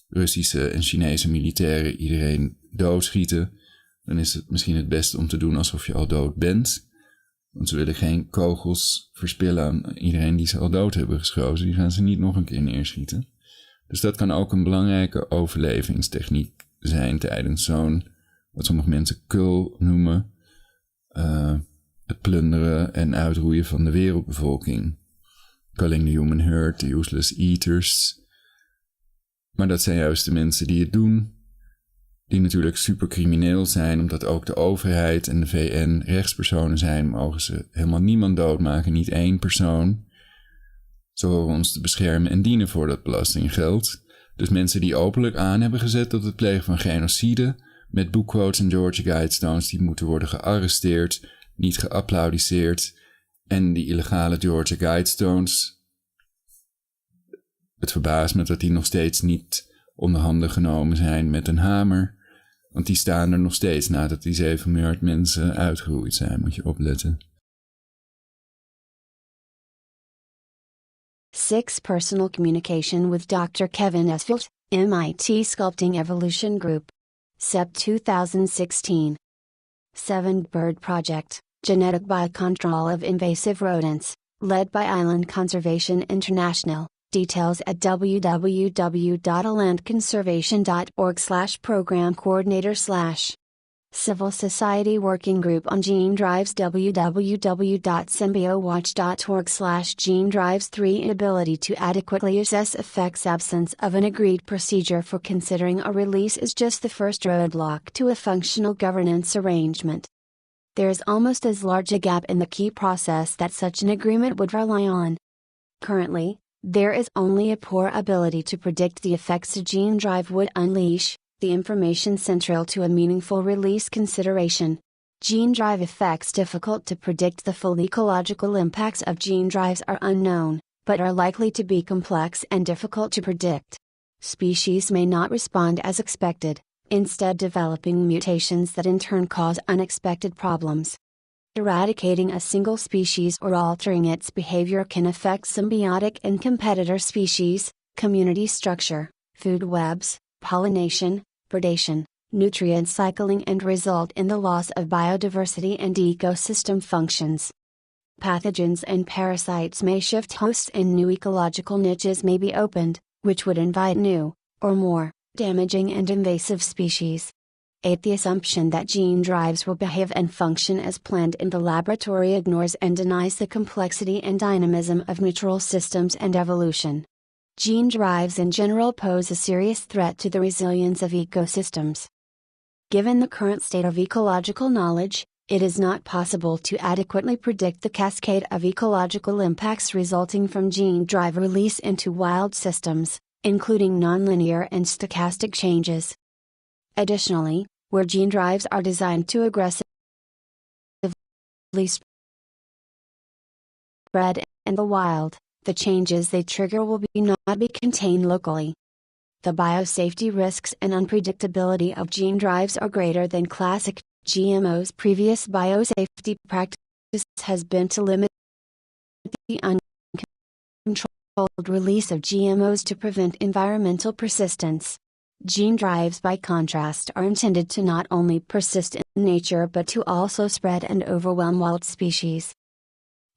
Russische en Chinese militairen iedereen doodschieten. Dan is het misschien het beste om te doen alsof je al dood bent. Want ze willen geen kogels verspillen aan iedereen die ze al dood hebben geschoten. Die gaan ze niet nog een keer neerschieten. Dus dat kan ook een belangrijke overlevingstechniek zijn tijdens zo'n, wat sommige mensen kul noemen, het plunderen en uitroeien van de wereldbevolking. Culling the human herd, the useless eaters. Maar dat zijn juist de mensen die het doen. die natuurlijk supercrimineel zijn, omdat ook de overheid en de VN rechtspersonen zijn, mogen ze helemaal niemand doodmaken, niet één persoon. Ze horen ons te beschermen en dienen voor dat belastinggeld. Dus mensen die openlijk aan hebben gezet tot het plegen van genocide, met boekquotes en Georgia Guidestones, die moeten worden gearresteerd, niet geapplaudiseerd. En die illegale Georgia Guidestones, het verbaast me dat die nog steeds niet onder handen genomen zijn met een hamer. Want die staan er nog steeds nadat die 7 miljard mensen uitgeroeid zijn, moet je opletten. 6. Personal communication with Dr. Kevin S. MIT Sculpting Evolution Group. Sep 2016. 7. Bird Project, Genetic Biocontrol of Invasive Rodents, led by Island Conservation International. Details at www.islandconservation.org/program coordinator/ Civil Society Working Group on Gene Drives www.symbiowatch.org/Gene Drives. 3. Inability to adequately assess effects. Absence of an agreed procedure for considering a release is just the first roadblock to a functional governance arrangement. There is almost as large a gap in the key process that such an agreement would rely on. Currently, there is only a poor ability to predict the effects a gene drive would unleash, the information central to a meaningful release consideration. Gene drive effects. Difficult to predict. The full ecological impacts of gene drives are unknown, but are likely to be complex and difficult to predict. Species may not respond as expected, instead developing mutations that in turn cause unexpected problems. Eradicating a single species or altering its behavior can affect symbiotic and competitor species, community structure, food webs, pollination, predation, nutrient cycling, and result in the loss of biodiversity and ecosystem functions. Pathogens and parasites may shift hosts and new ecological niches may be opened, which would invite new, or more, damaging and invasive species. 8. The assumption that gene drives will behave and function as planned in the laboratory ignores and denies the complexity and dynamism of natural systems and evolution. Gene drives in general pose a serious threat to the resilience of ecosystems. Given the current state of ecological knowledge, it is not possible to adequately predict the cascade of ecological impacts resulting from gene drive release into wild systems, including nonlinear and stochastic changes. Additionally, where gene drives are designed to aggressively spread in the wild, the changes they trigger will not be contained locally. The biosafety risks and unpredictability of gene drives are greater than classic GMOs. Previous biosafety practice has been to limit the uncontrolled release of GMOs to prevent environmental persistence. Gene drives, by contrast, are intended to not only persist in nature but to also spread and overwhelm wild species.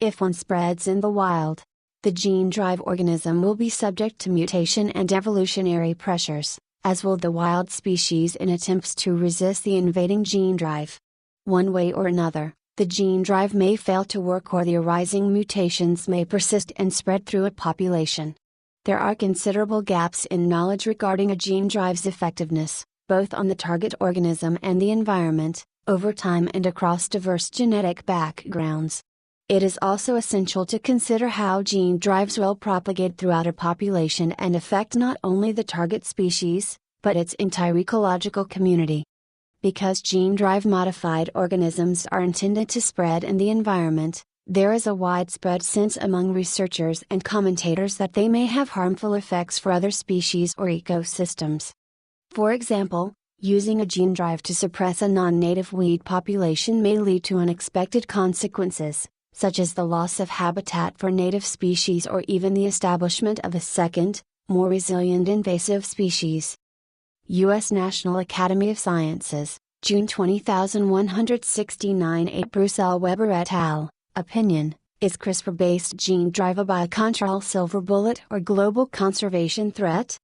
If one spreads in the wild, the gene drive organism will be subject to mutation and evolutionary pressures, as will the wild species in attempts to resist the invading gene drive. One way or another, the gene drive may fail to work or the arising mutations may persist and spread through a population. There are considerable gaps in knowledge regarding a gene drive's effectiveness, both on the target organism and the environment, over time and across diverse genetic backgrounds. It is also essential to consider how gene drives will propagate throughout a population and affect not only the target species, but its entire ecological community. Because gene drive modified organisms are intended to spread in the environment, there is a widespread sense among researchers and commentators that they may have harmful effects for other species or ecosystems. For example, using a gene drive to suppress a non-native weed population may lead to unexpected consequences, such as the loss of habitat for native species or even the establishment of a second, more resilient invasive species. U.S. National Academy of Sciences, June 20169. 8. Bruce L. Weber et al. Opinion: is CRISPR-based gene drive a biocontrol silver bullet or global conservation threat?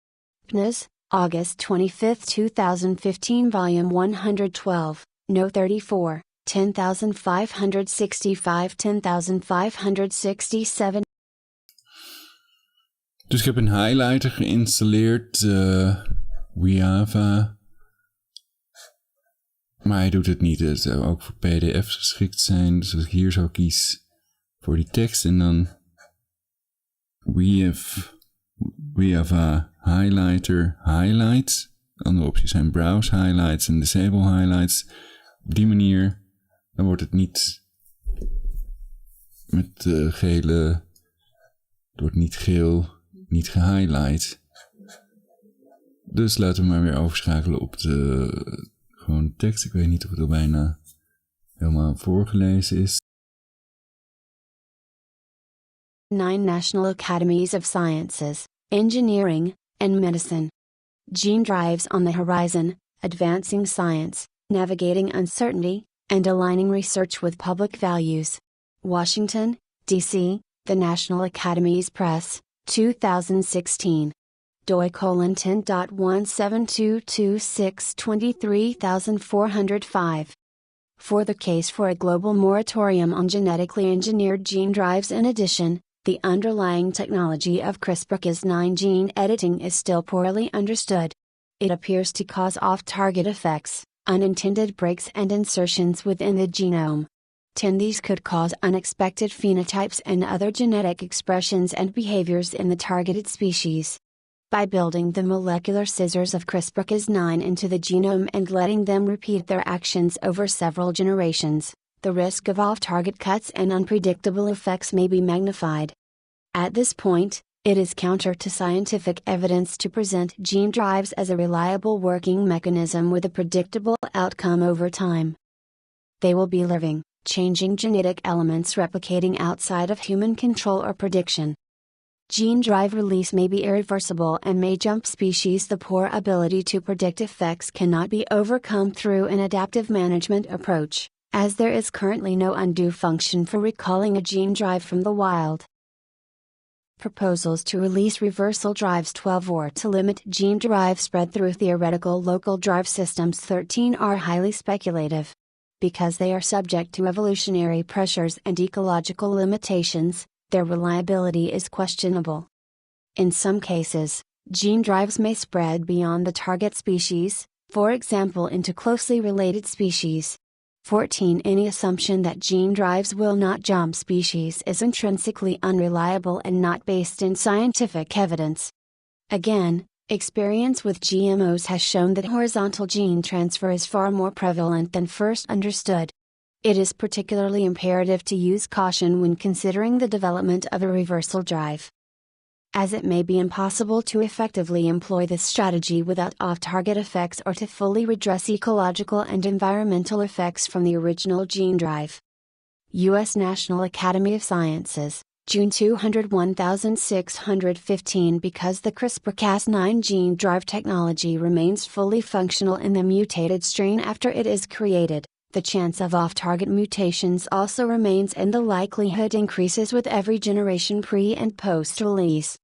PNAS, August 25, 2015. Volume 112, No. 34, 10565, 10567. Dus ik heb een highlighter geïnstalleerd, Java Maar hij doet het niet. Het zou ook voor pdf's geschikt zijn. Dus als ik hier zo kies voor die tekst en dan we have a highlighter highlights. Andere opties zijn browse highlights en disable highlights. Op die manier, dan wordt het niet met gele, het wordt niet geel, niet gehighlight. Dus laten we maar weer overschakelen op de gewoon tekst. Ik weet niet of het al bijna helemaal voorgelezen is. 9 National Academies of Sciences, Engineering, and Medicine. Gene drives on the horizon, advancing science, navigating uncertainty, and aligning research with public values. Washington, D.C., The National Academies Press, 2016. doi :10.1722623,405. For the case for a global moratorium on genetically engineered gene drives. In addition, the underlying technology of CRISPR-Cas9 gene editing is still poorly understood. It appears to cause off-target effects, unintended breaks and insertions within the genome. 10 These could cause unexpected phenotypes and other genetic expressions and behaviors in the targeted species. By building the molecular scissors of CRISPR-Cas9 into the genome and letting them repeat their actions over several generations, the risk of off-target cuts and unpredictable effects may be magnified. At this point, it is counter to scientific evidence to present gene drives as a reliable working mechanism with a predictable outcome over time. They will be living, changing genetic elements replicating outside of human control or prediction. Gene drive release may be irreversible and may jump species. The poor ability to predict effects cannot be overcome through an adaptive management approach, as there is currently no undue function for recalling a gene drive from the wild. Proposals to release reversal drives 12 or to limit gene drive spread through theoretical local drive systems 13 are highly speculative. Because they are subject to evolutionary pressures and ecological limitations, their reliability is questionable. In some cases, gene drives may spread beyond the target species, for example into closely related species. 14 Any assumption that gene drives will not jump species is intrinsically unreliable and not based in scientific evidence. Again, experience with GMOs has shown that horizontal gene transfer is far more prevalent than first understood. It is particularly imperative to use caution when considering the development of a reversal drive, as it may be impossible to effectively employ this strategy without off-target effects or to fully redress ecological and environmental effects from the original gene drive. U.S. National Academy of Sciences, June 201615. Because the CRISPR-Cas9 gene drive technology remains fully functional in the mutated strain after it is created, the chance of off-target mutations also remains and the likelihood increases with every generation pre- and post-release.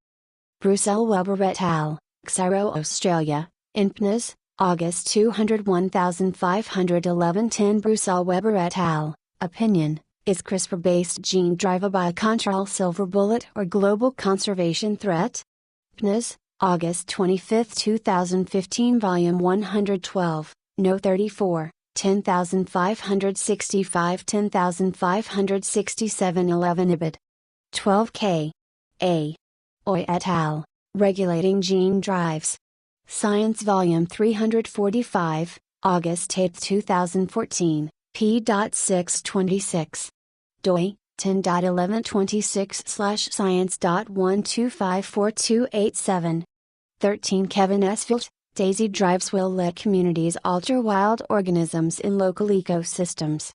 Brussel-Weber et al., Xiro Australia, in Plas, August 201511. 10 Brussel-Weber et al., opinion, is CRISPR-based gene drive a biocontrol silver bullet or global conservation threat? Plas, August 25, 2015. Volume 112, No. 34. 10565 10567 11 Ibid. 12K. A. Oy et al., Regulating Gene Drives. Science Volume 345, August 8, 2014, p.626. doi, 10.1126/science.1254287. 13 Kevin S. Field, Daisy drives will let communities alter wild organisms in local ecosystems.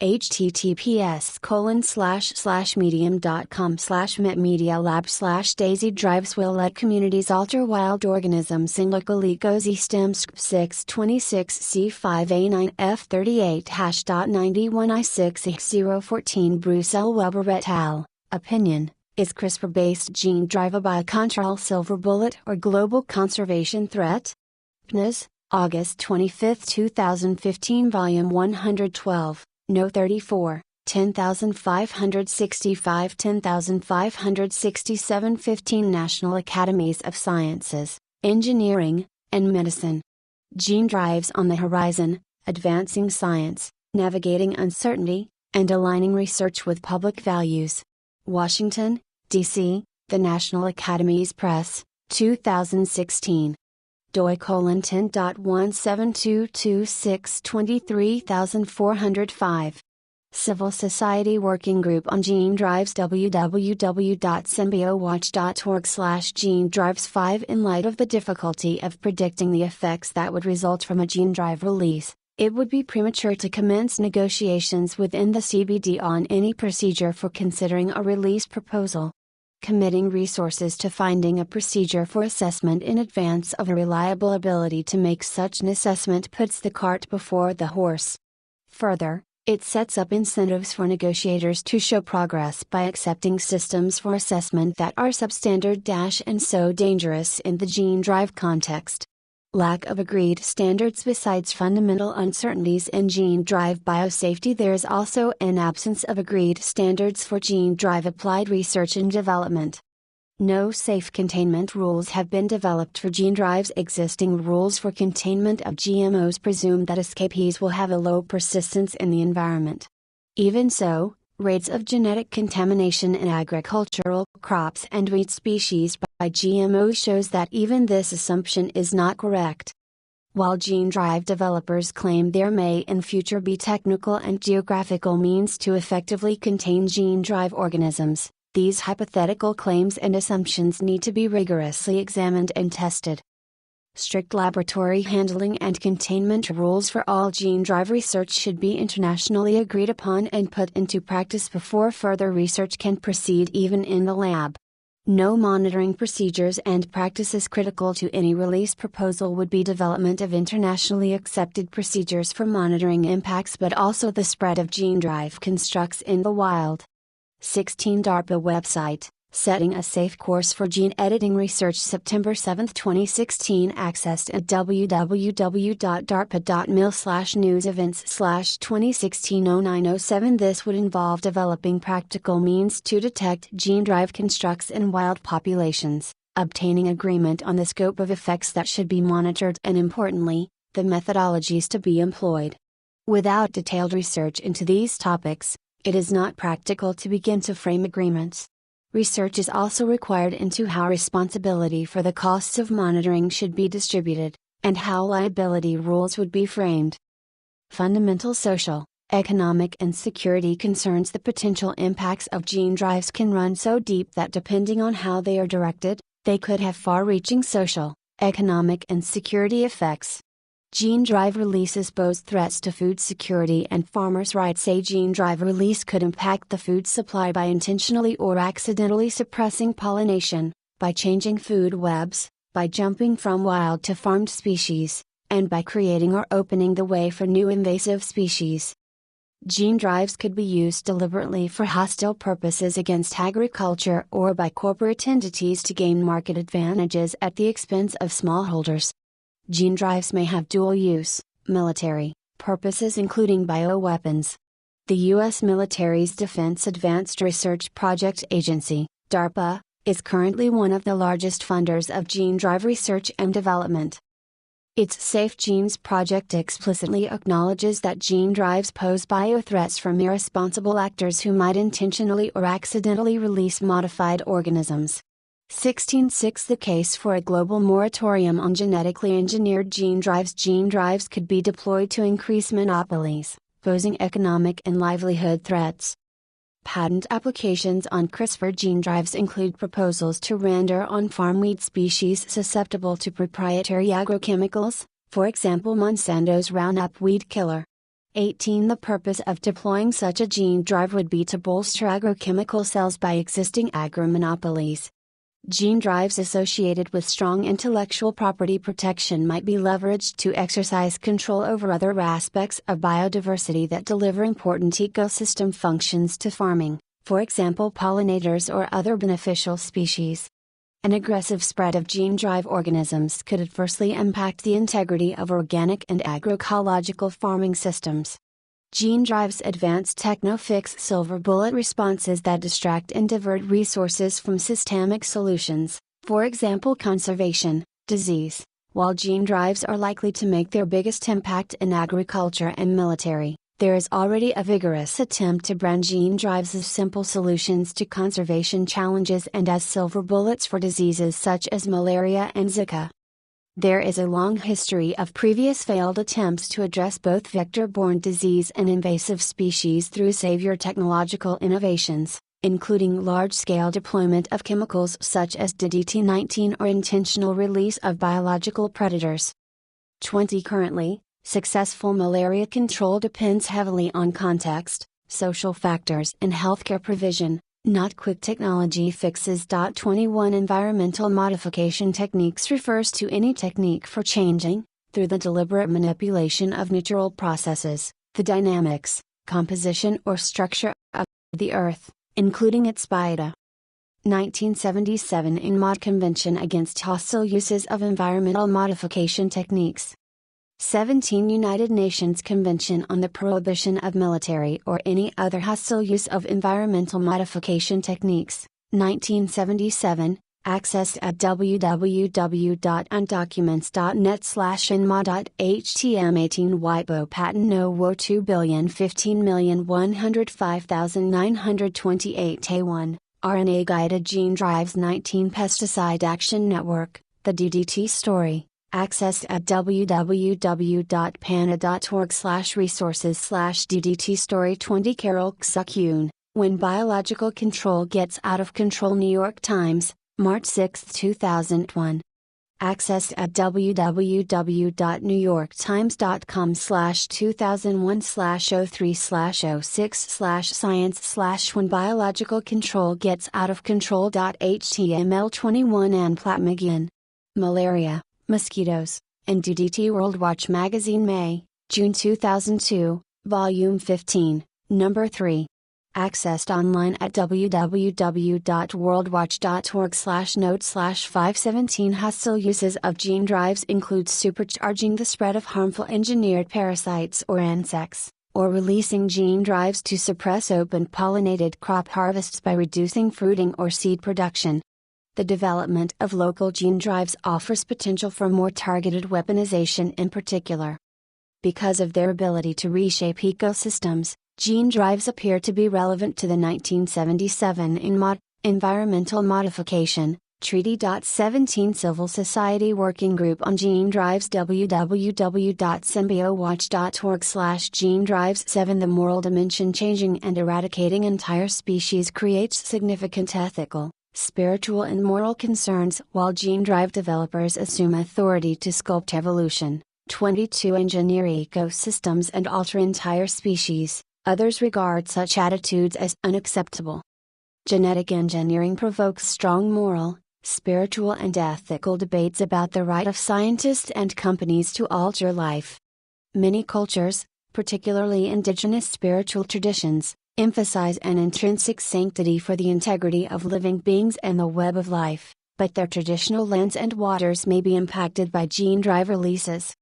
https://medium.com/metmedialab/daisy drives will let communities alter wild organisms in local ecosystems. 626C5A9F38 #91I6X014 Brussel-Weber et al., opinion, is CRISPR-based gene drive a biocontrol silver bullet or global conservation threat? PNAS, August 25, 2015. Volume 112. No. 34, 10565 10567 15 National Academies of Sciences, Engineering, and Medicine. Gene drives on the horizon, Advancing Science, Navigating Uncertainty, and Aligning Research with Public Values. Washington, D.C., The National Academies Press, 2016. doi:17226233405. Civil Society Working Group on Gene Drives www.symbiowatch.org/genedrives5. In light of the difficulty of predicting the effects that would result from a gene drive release, it would be premature to commence negotiations within the CBD on any procedure for considering a release proposal. Committing resources to finding a procedure for assessment in advance of a reliable ability to make such an assessment puts the cart before the horse. Further, it sets up incentives for negotiators to show progress by accepting systems for assessment that are substandard and so dangerous in the gene drive context. Lack of agreed standards. Besides fundamental uncertainties in gene drive biosafety, there is also an absence of agreed standards for gene drive applied research and development. No safe containment rules have been developed for gene drives. Existing rules for containment of GMOs presume that escapees will have a low persistence in the environment. Even so, rates of genetic contamination in agricultural crops and wheat species by GMOs shows that even this assumption is not correct. While gene drive developers claim there may in future be technical and geographical means to effectively contain gene drive organisms, these hypothetical claims and assumptions need to be rigorously examined and tested. Strict laboratory handling and containment rules for all gene drive research should be internationally agreed upon and put into practice before further research can proceed even in the lab. No monitoring procedures and practices critical to any release proposal would be development of internationally accepted procedures for monitoring impacts but also the spread of gene drive constructs in the wild. 16 DARPA website, Setting a Safe Course for Gene Editing Research, September 7, 2016. Accessed at www.darpa.mil/news-events/2016-0907. This would involve developing practical means to detect gene drive constructs in wild populations, obtaining agreement on the scope of effects that should be monitored, and importantly, the methodologies to be employed. Without detailed research into these topics, it is not practical to begin to frame agreements. Research is also required into how responsibility for the costs of monitoring should be distributed, and how liability rules would be framed. Fundamental social, economic and security concerns. The potential impacts of gene drives can run so deep that depending on how they are directed, they could have far-reaching social, economic and security effects. Gene drive releases pose threats to food security and farmers' rights. A gene drive release could impact the food supply by intentionally or accidentally suppressing pollination, by changing food webs, by jumping from wild to farmed species, and by creating or opening the way for new invasive species. Gene drives could be used deliberately for hostile purposes against agriculture or by corporate entities to gain market advantages at the expense of smallholders. Gene drives may have dual-use, military, purposes including bioweapons. The U.S. military's Defense Advanced Research Project Agency, DARPA, is currently one of the largest funders of gene drive research and development. Its Safe Genes project explicitly acknowledges that gene drives pose biothreats from irresponsible actors who might intentionally or accidentally release modified organisms. 16.6 The case for a global moratorium on genetically engineered gene drives. Gene drives could be deployed to increase monopolies, posing economic and livelihood threats. Patent applications on CRISPR gene drives include proposals to render on-farm wheat species susceptible to proprietary agrochemicals, for example Monsanto's Roundup weed killer. 18 The purpose of deploying such a gene drive would be to bolster agrochemical sales by existing agromonopolies. Gene drives associated with strong intellectual property protection might be leveraged to exercise control over other aspects of biodiversity that deliver important ecosystem functions to farming, for example pollinators or other beneficial species. An aggressive spread of gene drive organisms could adversely impact the integrity of organic and agroecological farming systems. Gene drives advance techno-fix silver bullet responses that distract and divert resources from systemic solutions, for example conservation, disease, While gene drives are likely to make their biggest impact in agriculture and military, there is already a vigorous attempt to brand gene drives as simple solutions to conservation challenges and as silver bullets for diseases such as malaria and Zika. There is a long history of previous failed attempts to address both vector-borne disease and invasive species through savior technological innovations, including large-scale deployment of chemicals such as DDT-19 or intentional release of biological predators. 20 Currently, successful malaria control depends heavily on context, social factors and healthcare provision, not quick technology fixes. 21 Environmental modification techniques refers to any technique for changing, through the deliberate manipulation of natural processes, the dynamics, composition or structure of the earth, including its biota. 1977 INMOD Convention Against Hostile Uses of Environmental Modification Techniques. 17 United Nations Convention on the Prohibition of Military or Any Other Hostile Use of Environmental Modification Techniques, 1977, accessed at www.undocuments.net/inma.htm18 WIPO patent no wo 2,015,105,928 T1, RNA guided gene drives 19 Pesticide Action Network, the DDT story, accessed at www.pana.org/resources/DDT story 20 Carol Ksuk-Yoon, When Biological Control Gets Out of Control New York Times, March 6, 2001. Accessed at www.newyorktimes.com/2001/03/06/science/when biological control gets out of control.html 21 Ann Platt McGinn. Malaria, Mosquitoes, and DDT World Watch Magazine May, June 2002, Volume 15, Number 3. Accessed online at www.worldwatch.org/note/517 Hostile uses of gene drives include supercharging the spread of harmful engineered parasites or insects, or releasing gene drives to suppress open pollinated crop harvests by reducing fruiting or seed production. The development of local gene drives offers potential for more targeted weaponization in particular. Because of their ability to reshape ecosystems, gene drives appear to be relevant to the 1977 INMOD, Environmental Modification, Treaty. 17 Civil Society Working Group on Gene Drives www.symbiowatch.org/gene drives 7 The moral dimension changing and eradicating entire species creates significant ethical, spiritual and moral concerns while gene drive developers assume authority to sculpt evolution. 22 Engineer ecosystems and alter entire species. Others regard such attitudes as unacceptable. Genetic engineering provokes strong moral, spiritual and ethical debates about the right of scientists and companies to alter life. Many cultures, particularly indigenous spiritual traditions, emphasize an intrinsic sanctity for the integrity of living beings and the web of life, but their traditional lands and waters may be impacted by gene drive releases.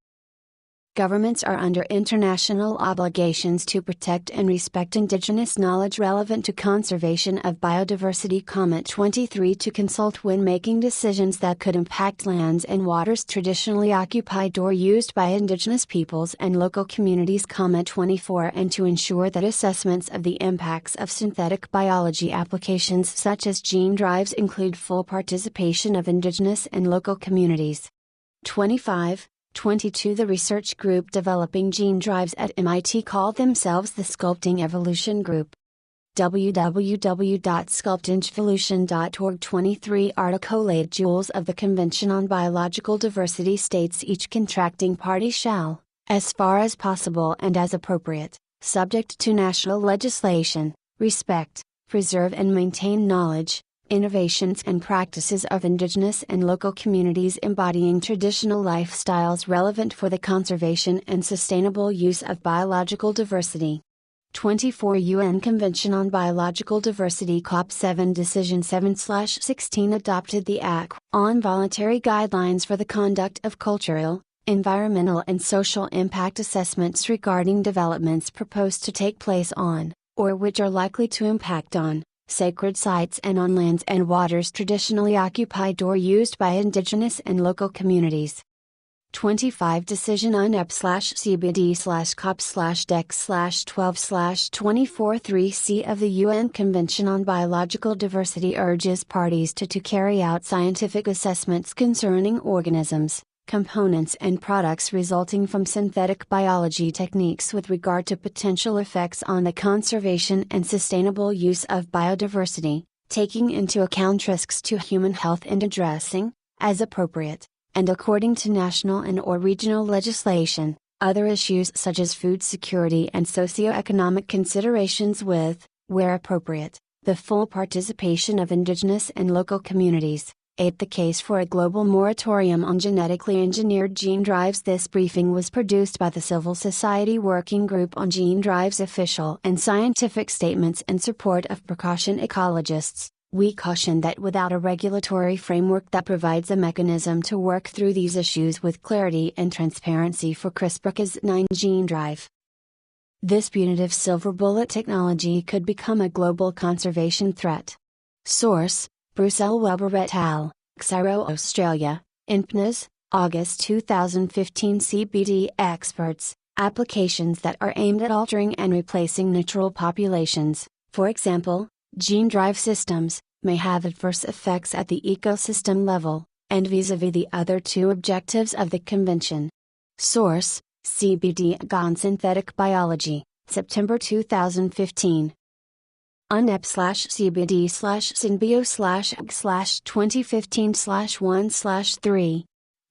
Governments are under international obligations to protect and respect indigenous knowledge relevant to conservation of biodiversity. 23 To consult when making decisions that could impact lands and waters traditionally occupied or used by indigenous peoples and local communities. 24 And to ensure that assessments of the impacts of synthetic biology applications such as gene drives include full participation of indigenous and local communities. 25. 22 The research group developing gene drives at MIT called themselves the Sculpting Evolution Group. www.sculptingevolution.org 23 Article 8 Jewels of the Convention on Biological Diversity states each contracting party shall, as far as possible and as appropriate, subject to national legislation, respect, preserve and maintain knowledge, innovations and practices of indigenous and local communities embodying traditional lifestyles relevant for the conservation and sustainable use of biological diversity. 24 UN Convention on Biological Diversity COP7 Decision 7/16 adopted the Act on voluntary guidelines for the conduct of cultural, environmental and social impact assessments regarding developments proposed to take place on, or which are likely to impact on, sacred sites and on lands and waters traditionally occupied or used by indigenous and local communities. 25 decision on EP/CBD/COP/DEC/12/24 of the UN Convention on Biological Diversity urges parties to carry out scientific assessments concerning organisms, components and products resulting from synthetic biology techniques with regard to potential effects on the conservation and sustainable use of biodiversity, taking into account risks to human health and addressing, as appropriate, and according to national and/or regional legislation, other issues such as food security and socioeconomic considerations with, where appropriate, the full participation of indigenous and local communities. 8. The case for a global moratorium on genetically engineered gene drives. This briefing was produced by the Civil Society Working Group on Gene Drives official and scientific statements in support of precaution ecologists. We caution that without a regulatory framework that provides a mechanism to work through these issues with clarity and transparency for CRISPR-Cas9 gene drive, this punitive silver bullet technology could become a global conservation threat. Source: Bruce L. Weber et al., Cairo, Australia, INPNAS, August 2015. CBD experts, applications that are aimed at altering and replacing natural populations, for example, gene drive systems, may have adverse effects at the ecosystem level, and vis-a-vis the other two objectives of the Convention. Source: CBD on Synthetic Biology, September 2015. UNEP/CBD/Synbio/Ag/2015/1/3.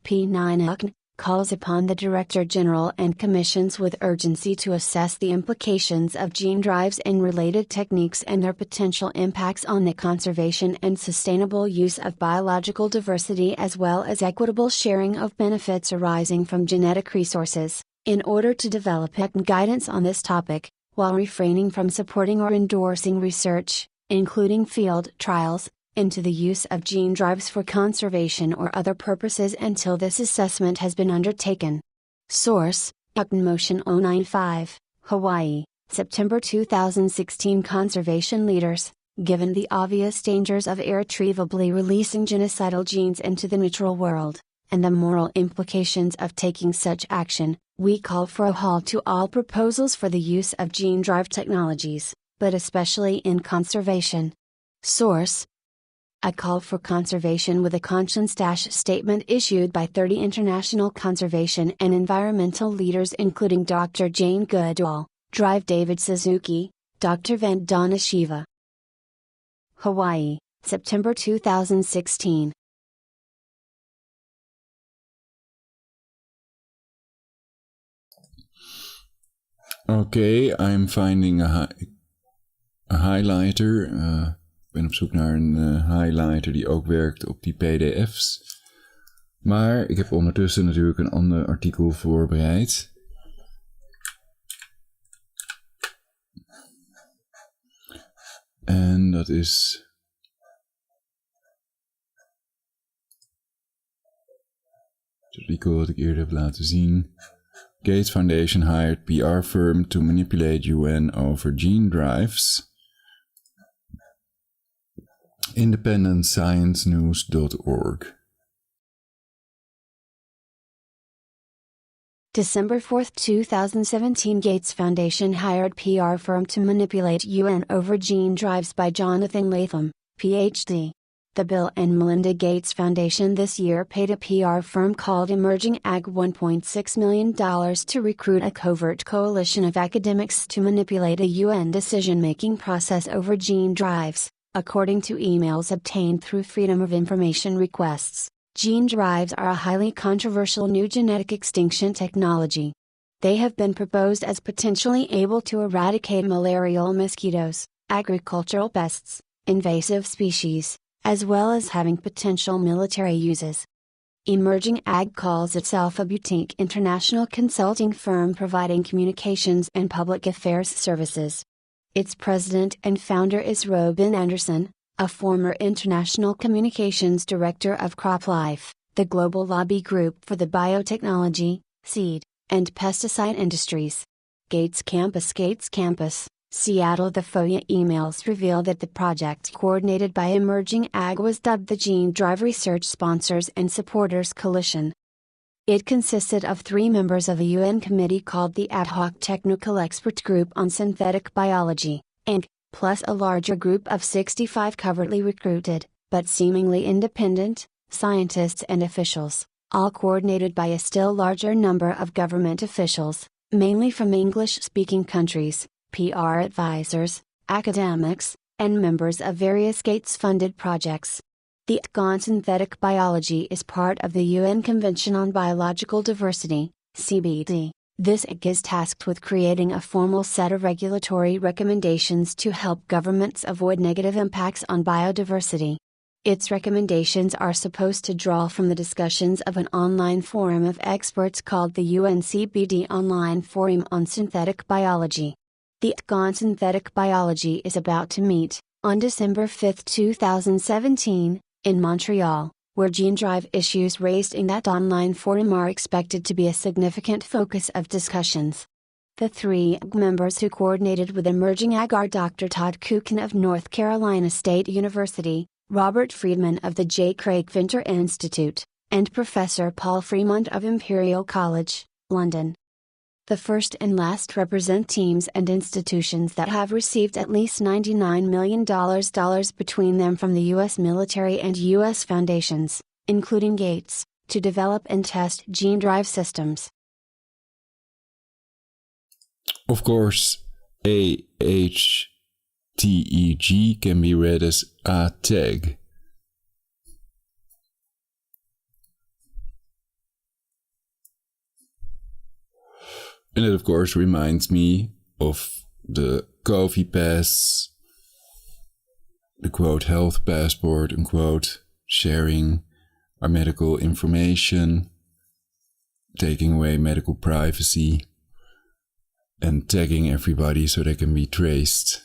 P9 calls upon the Director General and Commissions with urgency to assess the implications of gene drives and related techniques and their potential impacts on the conservation and sustainable use of biological diversity as well as equitable sharing of benefits arising from genetic resources, in order to develop guidance on this topic, while refraining from supporting or endorsing research, including field trials, into the use of gene drives for conservation or other purposes until this assessment has been undertaken. Source: Motion 095, Hawaii, September 2016. Conservation leaders, given the obvious dangers of irretrievably releasing genocidal genes into the natural world, and the moral implications of taking such action, we call for a halt to all proposals for the use of gene drive technologies, but especially in conservation. Source: A Call for Conservation with a Conscience statement issued by 30 international conservation and environmental leaders including Dr. Jane Goodall, Drive David Suzuki, Dr. Vandana Shiva. Hawaii, September 2016. Okay, I'm finding a highlighter. Ik ben op zoek naar een highlighter die ook werkt op die pdf's. Maar ik heb ondertussen natuurlijk een ander artikel voorbereid. En dat is... het artikel wat ik eerder heb laten zien. Gates Foundation hired PR firm to manipulate UN over gene drives. IndependentScienceNews.org. December 4, 2017. Gates Foundation hired PR firm to manipulate UN over gene drives by Jonathan Latham, Ph.D. The Bill and Melinda Gates Foundation this year paid a PR firm called Emerging Ag $1.6 million to recruit a covert coalition of academics to manipulate a UN decision-making process over gene drives, according to emails obtained through Freedom of Information requests. Gene drives are a highly controversial new genetic extinction technology. They have been proposed as potentially able to eradicate malarial mosquitoes, agricultural pests, invasive species, as well as having potential military uses. Emerging Ag calls itself a boutique international consulting firm providing communications and public affairs services. Its president and founder is Robin Anderson, a former international communications director of CropLife, the global lobby group for the biotechnology, seed, and pesticide industries. Gates Campus, Seattle. The FOIA emails reveal that the project coordinated by Emerging Ag was dubbed the Gene Drive Research Sponsors and Supporters Coalition. It consisted of 3 members of a UN committee called the Ad Hoc Technical Expert Group on Synthetic Biology, and, plus a larger group of 65 covertly recruited, but seemingly independent, scientists and officials, all coordinated by a still larger number of government officials, mainly from English-speaking countries, PR advisors, academics, and members of various Gates-funded projects. The IC on synthetic biology is part of the UN Convention on Biological Diversity, CBD. This IC is tasked with creating a formal set of regulatory recommendations to help governments avoid negative impacts on biodiversity. Its recommendations are supposed to draw from the discussions of an online forum of experts called the UNCBD Online Forum on Synthetic Biology. The IC on synthetic biology is about to meet, on December 5, 2017, in Montreal, where gene drive issues raised in that online forum are expected to be a significant focus of discussions. The 3 IC members who coordinated with Emerging Ag are Dr. Todd Kukin of North Carolina State University, Robert Friedman of the J. Craig Venter Institute, and Professor Paul Fremont of Imperial College, London. The first and last represent teams and institutions that have received at least $99 million between them from the U.S. military and U.S. foundations, including Gates, to develop and test gene drive systems. Of course, AHTEG can be read as ATEG. And it of course reminds me of the COVID pass, the quote health passport, unquote, sharing our medical information, taking away medical privacy, and tagging everybody so they can be traced,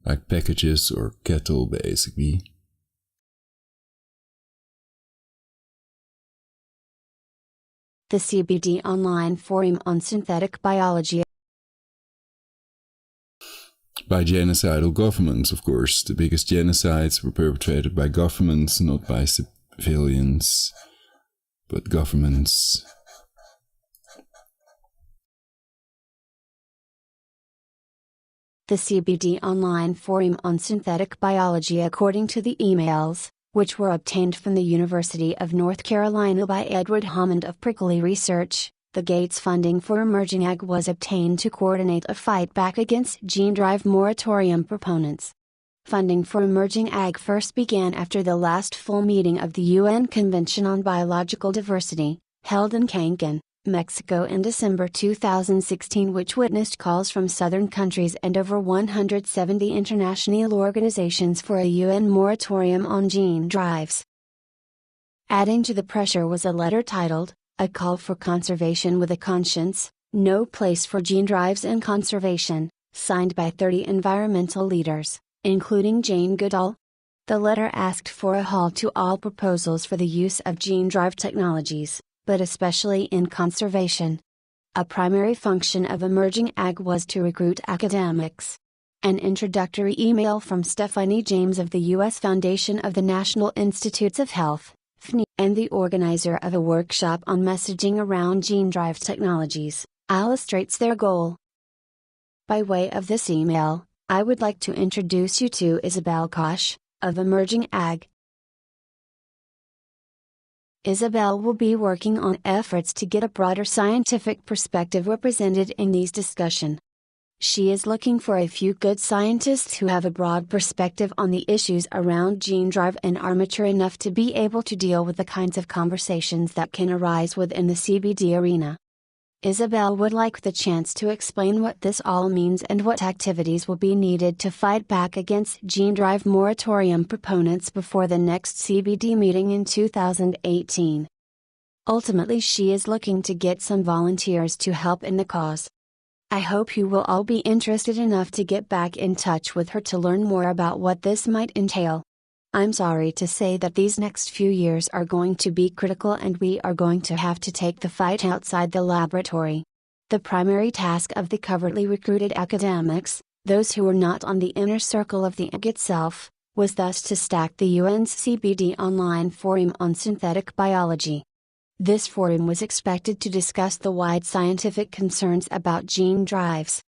like packages or cattle basically. The CBD Online Forum on Synthetic Biology. By genocidal governments, of course. The biggest genocides were perpetrated by governments, not by civilians, but governments. The CBD Online Forum on Synthetic Biology, according to the emails, which were obtained from the University of North Carolina by Edward Hammond of Prickly Research, the Gates funding for Emerging Ag was obtained to coordinate a fight back against gene drive moratorium proponents. Funding for Emerging Ag first began after the last full meeting of the UN Convention on Biological Diversity, held in Cancun, Mexico in December 2016, which witnessed calls from southern countries and over 170 international organizations for a UN moratorium on gene drives. Adding to the pressure was a letter titled, "A Call for Conservation with a Conscience, No Place for Gene Drives in Conservation," signed by 30 environmental leaders, including Jane Goodall. The letter asked for a halt to all proposals for the use of gene drive technologies, but especially in conservation. A primary function of Emerging Ag was to recruit academics. An introductory email from Stephanie James of the U.S. Foundation of the National Institutes of Health, FNI, and the organizer of a workshop on messaging around gene drive technologies, illustrates their goal. By way of this email, I would like to introduce you to Isabel Koch, of Emerging Ag. Isabel will be working on efforts to get a broader scientific perspective represented in these discussions. She is looking for a few good scientists who have a broad perspective on the issues around gene drive and are mature enough to be able to deal with the kinds of conversations that can arise within the CBD arena. Isabel would like the chance to explain what this all means and what activities will be needed to fight back against gene drive moratorium proponents before the next CBD meeting in 2018. Ultimately, she is looking to get some volunteers to help in the cause. I hope you will all be interested enough to get back in touch with her to learn more about what this might entail. I'm sorry to say that these next few years are going to be critical and we are going to have to take the fight outside the laboratory. The primary task of the covertly recruited academics, those who were not on the inner circle of the IG itself, was thus to stack the UN's CBD Online Forum on Synthetic Biology. This forum was expected to discuss the wide scientific concerns about gene drives.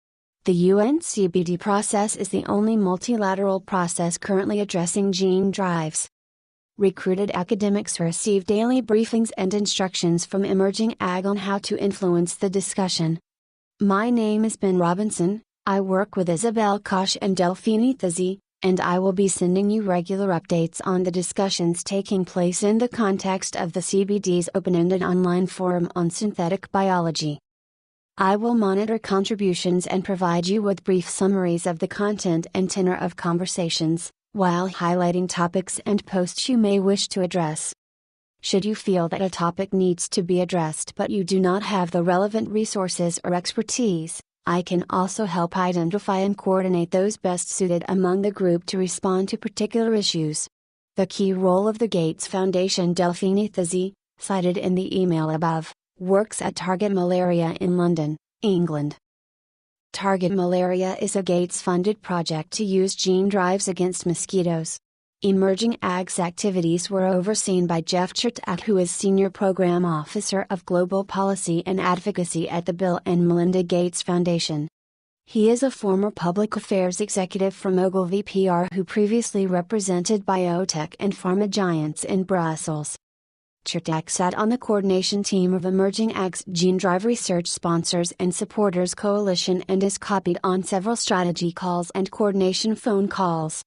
The UN CBD process is the only multilateral process currently addressing gene drives. Recruited academics receive daily briefings and instructions from emerging ag on how to influence the discussion. My name is Ben Robinson, I work with Isabel Koch and Delphine Thizzi, and I will be sending you regular updates on the discussions taking place in the context of the CBD's open-ended online forum on synthetic biology. I will monitor contributions and provide you with brief summaries of the content and tenor of conversations, while highlighting topics and posts you may wish to address. Should you feel that a topic needs to be addressed but you do not have the relevant resources or expertise, I can also help identify and coordinate those best suited among the group to respond to particular issues. The key role of the Gates Foundation Delphine Thizzi, cited in the email above, works at Target Malaria in London, England. Target Malaria is a Gates-funded project to use gene drives against mosquitoes. Emerging Ag's activities were overseen by Jeff Chertak, who is Senior Program Officer of Global Policy and Advocacy at the Bill and Melinda Gates Foundation. He is a former public affairs executive from Ogilvy PR who previously represented biotech and pharma giants in Brussels. Chertak sat on the coordination team of Emerging Ag's Gene Drive Research Sponsors and Supporters Coalition and is copied on several strategy calls and coordination phone calls.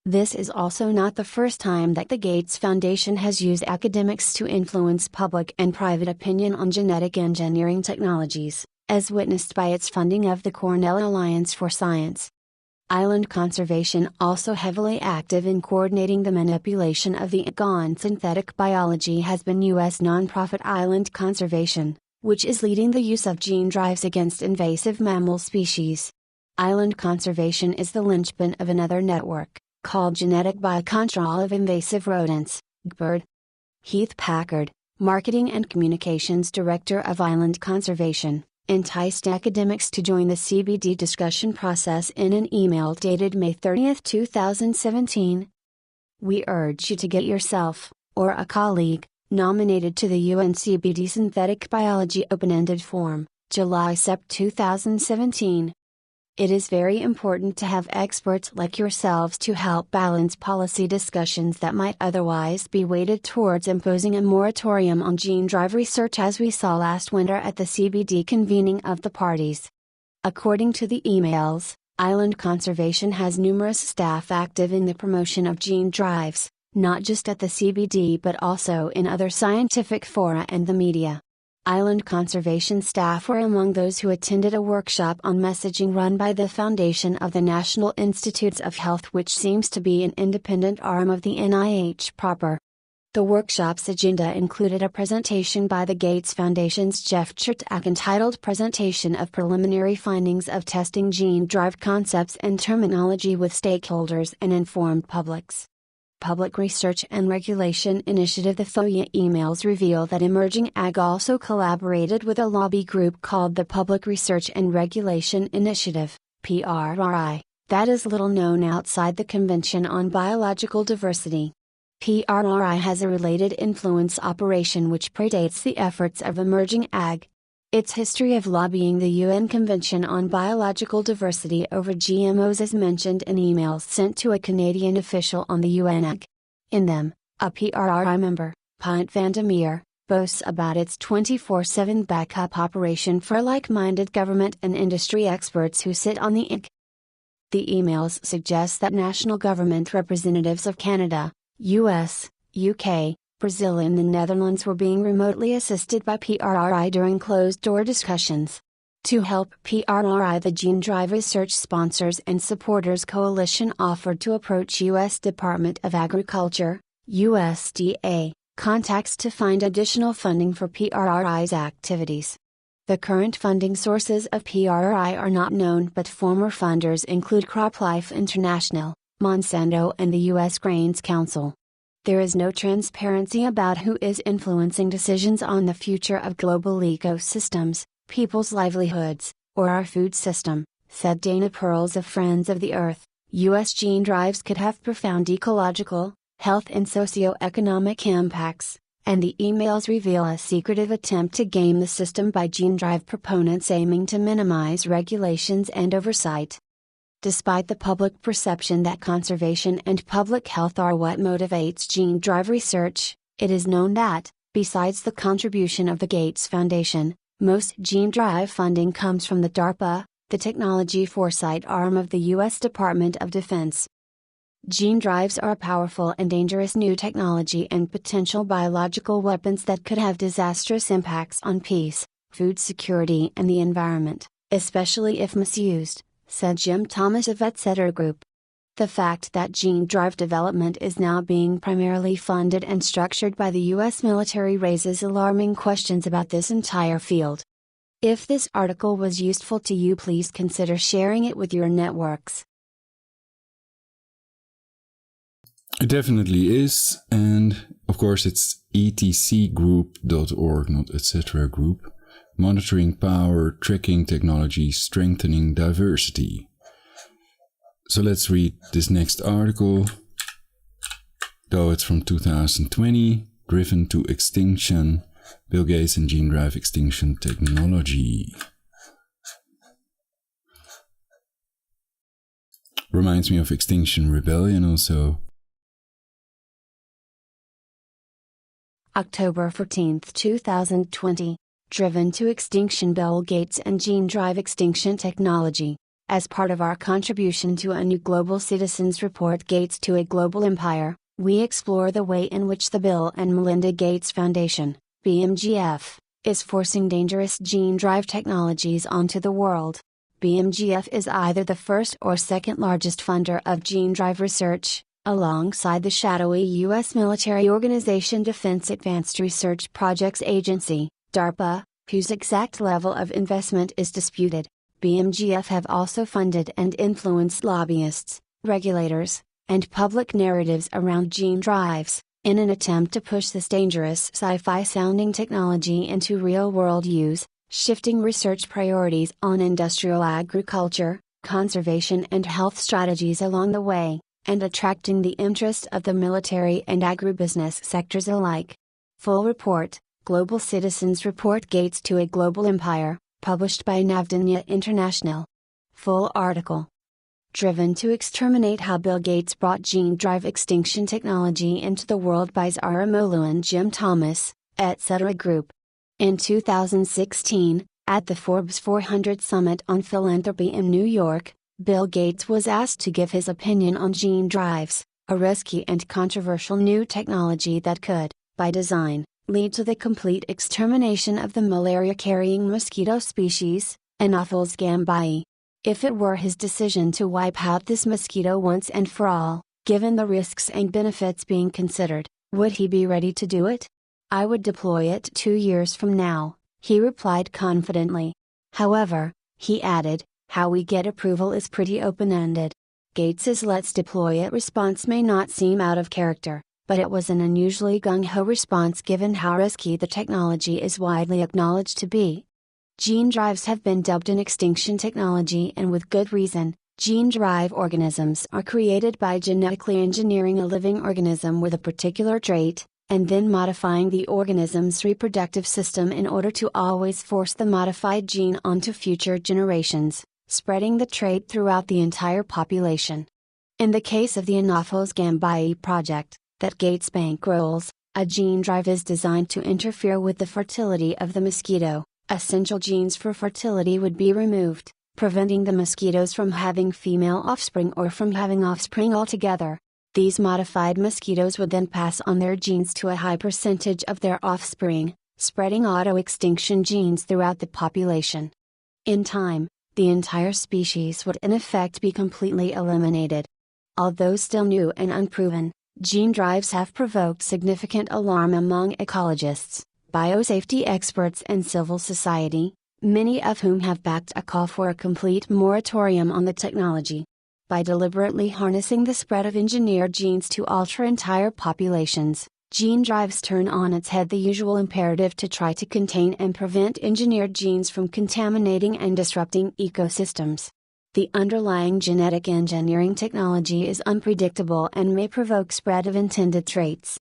This is also not the first time that the Gates Foundation has used academics to influence public and private opinion on genetic engineering technologies, as witnessed by its funding of the Cornell Alliance for Science. Island Conservation, also heavily active in coordinating the manipulation of the ag on synthetic biology, has been U.S. nonprofit Island Conservation, which is leading the use of gene drives against invasive mammal species. Island Conservation is the linchpin of another network, called Genetic Biocontrol of Invasive Rodents, GBIRD. Heath Packard, Marketing and Communications Director of Island Conservation, enticed academics to join the CBD discussion process in an email dated May 30, 2017. We urge you to get yourself, or a colleague, nominated to the UN CBD Synthetic Biology Open-Ended Forum, July-Sep 2017. It is very important to have experts like yourselves to help balance policy discussions that might otherwise be weighted towards imposing a moratorium on gene drive research, as we saw last winter at the CBD convening of the parties. According to the emails, Island Conservation has numerous staff active in the promotion of gene drives, not just at the CBD but also in other scientific fora and the media. Island Conservation staff were among those who attended a workshop on messaging run by the Foundation of the National Institutes of Health, which seems to be an independent arm of the NIH proper. The workshop's agenda included a presentation by the Gates Foundation's Jeff Chertak entitled Presentation of Preliminary Findings of Testing Gene Drive Concepts and Terminology with Stakeholders and Informed Publics. Public Research and Regulation Initiative. The FOIA emails reveal that Emerging Ag also collaborated with a lobby group called the Public Research and Regulation Initiative, PRRI, that is little known outside the Convention on Biological Diversity. PRRI has a related influence operation which predates the efforts of Emerging Ag. Its history of lobbying the UN Convention on Biological Diversity over GMOs is mentioned in emails sent to a Canadian official on the UN Ag. In them, a PRRI member, Pint van der Meer, boasts about its 24/7 backup operation for like-minded government and industry experts who sit on the Ag. The emails suggest that national government representatives of Canada, US, UK, Brazil and the Netherlands were being remotely assisted by PRRI during closed-door discussions. To help PRRI, the Gene Drive Research Sponsors and Supporters Coalition offered to approach U.S. Department of Agriculture, USDA, contacts to find additional funding for PRRI's activities. The current funding sources of PRRI are not known, but former funders include CropLife International, Monsanto and the U.S. Grains Council. There is no transparency about who is influencing decisions on the future of global ecosystems, people's livelihoods, or our food system, said Dana Pearls of Friends of the Earth. U.S. gene drives could have profound ecological, health and socio-economic impacts, and the emails reveal a secretive attempt to game the system by gene drive proponents aiming to minimize regulations and oversight. Despite the public perception that conservation and public health are what motivates gene drive research, it is known that, besides the contribution of the Gates Foundation, most gene drive funding comes from the DARPA, the technology foresight arm of the U.S. Department of Defense. Gene drives are a powerful and dangerous new technology and potential biological weapons that could have disastrous impacts on peace, food security and the environment, especially if misused, said Jim Thomas of Epicenter Group. The fact that gene drive development is now being primarily funded and structured by the U.S. military raises alarming questions about this entire field. If this article was useful to you, please consider sharing it with your networks. It definitely is, and of course it's etcgroup.org, not etc. group. Monitoring power, tracking technology, strengthening diversity. So let's read this next article. Though it's from 2020, Driven to Extinction, Bill Gates and Gene Drive Extinction Technology. Reminds me of Extinction Rebellion also. October 14, 2020. Driven to Extinction, Bill Gates and Gene Drive Extinction Technology. As part of our contribution to a new Global Citizens Report, Gates to a Global Empire, we explore the way in which the Bill and Melinda Gates Foundation, BMGF, is forcing dangerous gene drive technologies onto the world. BMGF is either the first or second largest funder of gene drive research, alongside the shadowy U.S. military organization Defense Advanced Research Projects Agency, DARPA, whose exact level of investment is disputed. BMGF have also funded and influenced lobbyists, regulators, and public narratives around gene drives, in an attempt to push this dangerous sci-fi sounding technology into real-world use, shifting research priorities on industrial agriculture, conservation and health strategies along the way, and attracting the interest of the military and agribusiness sectors alike. Full report, Global Citizens Report, Gates to a Global Empire, published by Navdinya International. Full article. Driven to Exterminate: How Bill Gates Brought Gene Drive Extinction Technology into the World by Zara Molu and Jim Thomas, etc. Group. In 2016, at the Forbes 400 Summit on Philanthropy in New York, Bill Gates was asked to give his opinion on gene drives, a risky and controversial new technology that could, by design, lead to the complete extermination of the malaria-carrying mosquito species, Anopheles gambiae. If it were his decision to wipe out this mosquito once and for all, given the risks and benefits being considered, would he be ready to do it? "I would deploy it 2 years from now," he replied confidently. However, he added, "How we get approval is pretty open-ended." Gates's "let's deploy it" response may not seem out of character, but it was an unusually gung-ho response given how risky the technology is widely acknowledged to be. Gene drives have been dubbed an extinction technology, and with good reason. Gene drive organisms are created by genetically engineering a living organism with a particular trait, and then modifying the organism's reproductive system in order to always force the modified gene onto future generations, spreading the trait throughout the entire population. In the case of the Anopheles gambiae project, that Gates bankrolls, a gene drive is designed to interfere with the fertility of the mosquito. Essential genes for fertility would be removed, preventing the mosquitoes from having female offspring or from having offspring altogether. These modified mosquitoes would then pass on their genes to a high percentage of their offspring, spreading auto-extinction genes throughout the population. In time, the entire species would in effect be completely eliminated. Although still new and unproven, gene drives have provoked significant alarm among ecologists, biosafety experts and civil society, many of whom have backed a call for a complete moratorium on the technology. By deliberately harnessing the spread of engineered genes to alter entire populations, gene drives turn on its head the usual imperative to try to contain and prevent engineered genes from contaminating and disrupting ecosystems. The underlying genetic engineering technology is unpredictable and may provoke spread of intended traits.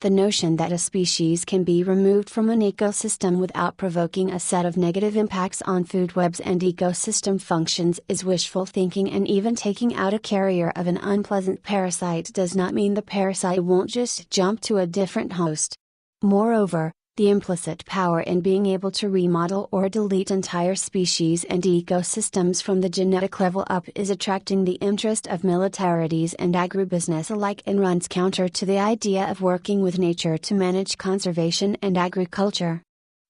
The notion that a species can be removed from an ecosystem without provoking a set of negative impacts on food webs and ecosystem functions is wishful thinking, and even taking out a carrier of an unpleasant parasite does not mean the parasite won't just jump to a different host. Moreover, the implicit power in being able to remodel or delete entire species and ecosystems from the genetic level up is attracting the interest of militarities and agribusiness alike, and runs counter to the idea of working with nature to manage conservation and agriculture.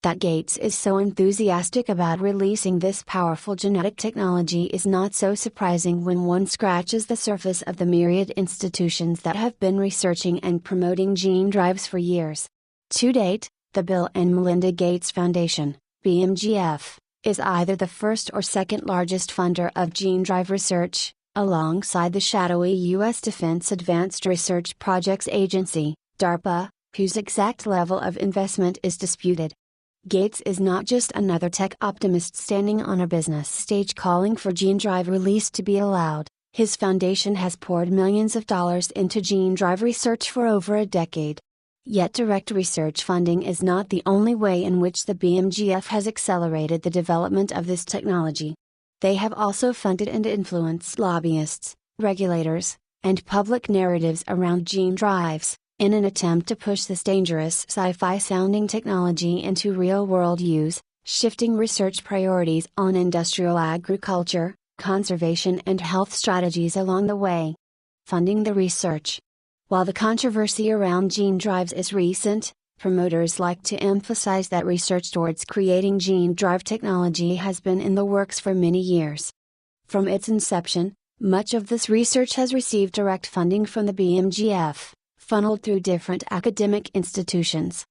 That Gates is so enthusiastic about releasing this powerful genetic technology is not so surprising when one scratches the surface of the myriad institutions that have been researching and promoting gene drives for years. To date, the Bill and Melinda Gates Foundation, BMGF, is either the first or second largest funder of gene drive research, alongside the shadowy U.S. Defense Advanced Research Projects Agency, DARPA, whose exact level of investment is disputed. Gates is not just another tech optimist standing on a business stage calling for gene drive release to be allowed. His foundation has poured millions of dollars into gene drive research for over a decade. Yet direct research funding is not the only way in which the BMGF has accelerated the development of this technology. They have also funded and influenced lobbyists, regulators, and public narratives around gene drives, in an attempt to push this dangerous sci-fi sounding technology into real-world use, shifting research priorities on industrial agriculture, conservation and health strategies along the way. Funding the research. While the controversy around gene drives is recent, promoters like to emphasize that research towards creating gene drive technology has been in the works for many years. From its inception, much of this research has received direct funding from the BMGF, funneled through different academic institutions.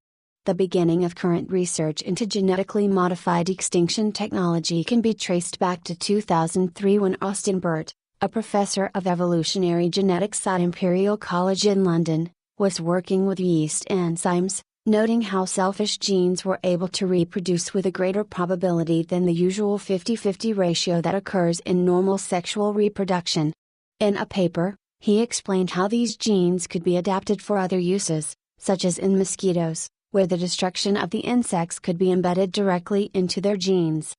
The beginning of current research into genetically modified extinction technology can be traced back to 2003 when Austin Burt, a professor of evolutionary genetics at Imperial College in London, was working with yeast enzymes, noting how selfish genes were able to reproduce with a greater probability than the usual 50-50 ratio that occurs in normal sexual reproduction. In a paper, he explained how these genes could be adapted for other uses, such as in mosquitoes, where the destruction of the insects could be embedded directly into their genes.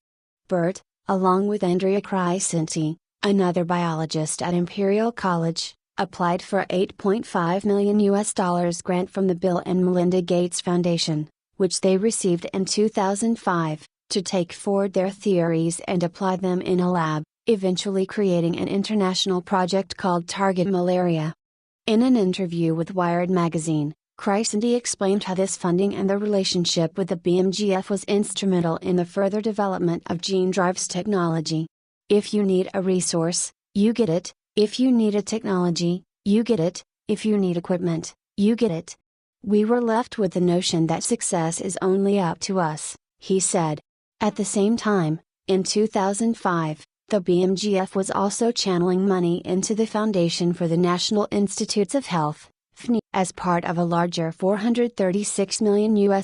Burt, along with Andrea Crescenti, another biologist at Imperial College, applied for a $8.5 million grant from the Bill and Melinda Gates Foundation, which they received in 2005, to take forward their theories and apply them in a lab, eventually creating an international project called Target Malaria. In an interview with Wired magazine, Crescenti explained how this funding and the relationship with the BMGF was instrumental in the further development of gene drives technology. If you need a resource, you get it. If you need a technology, you get it. If you need equipment, you get it. We were left with the notion that success is only up to us, he said. At the same time, in 2005, the BMGF was also channeling money into the Foundation for the National Institutes of Health, FNI, as part of a larger $436 million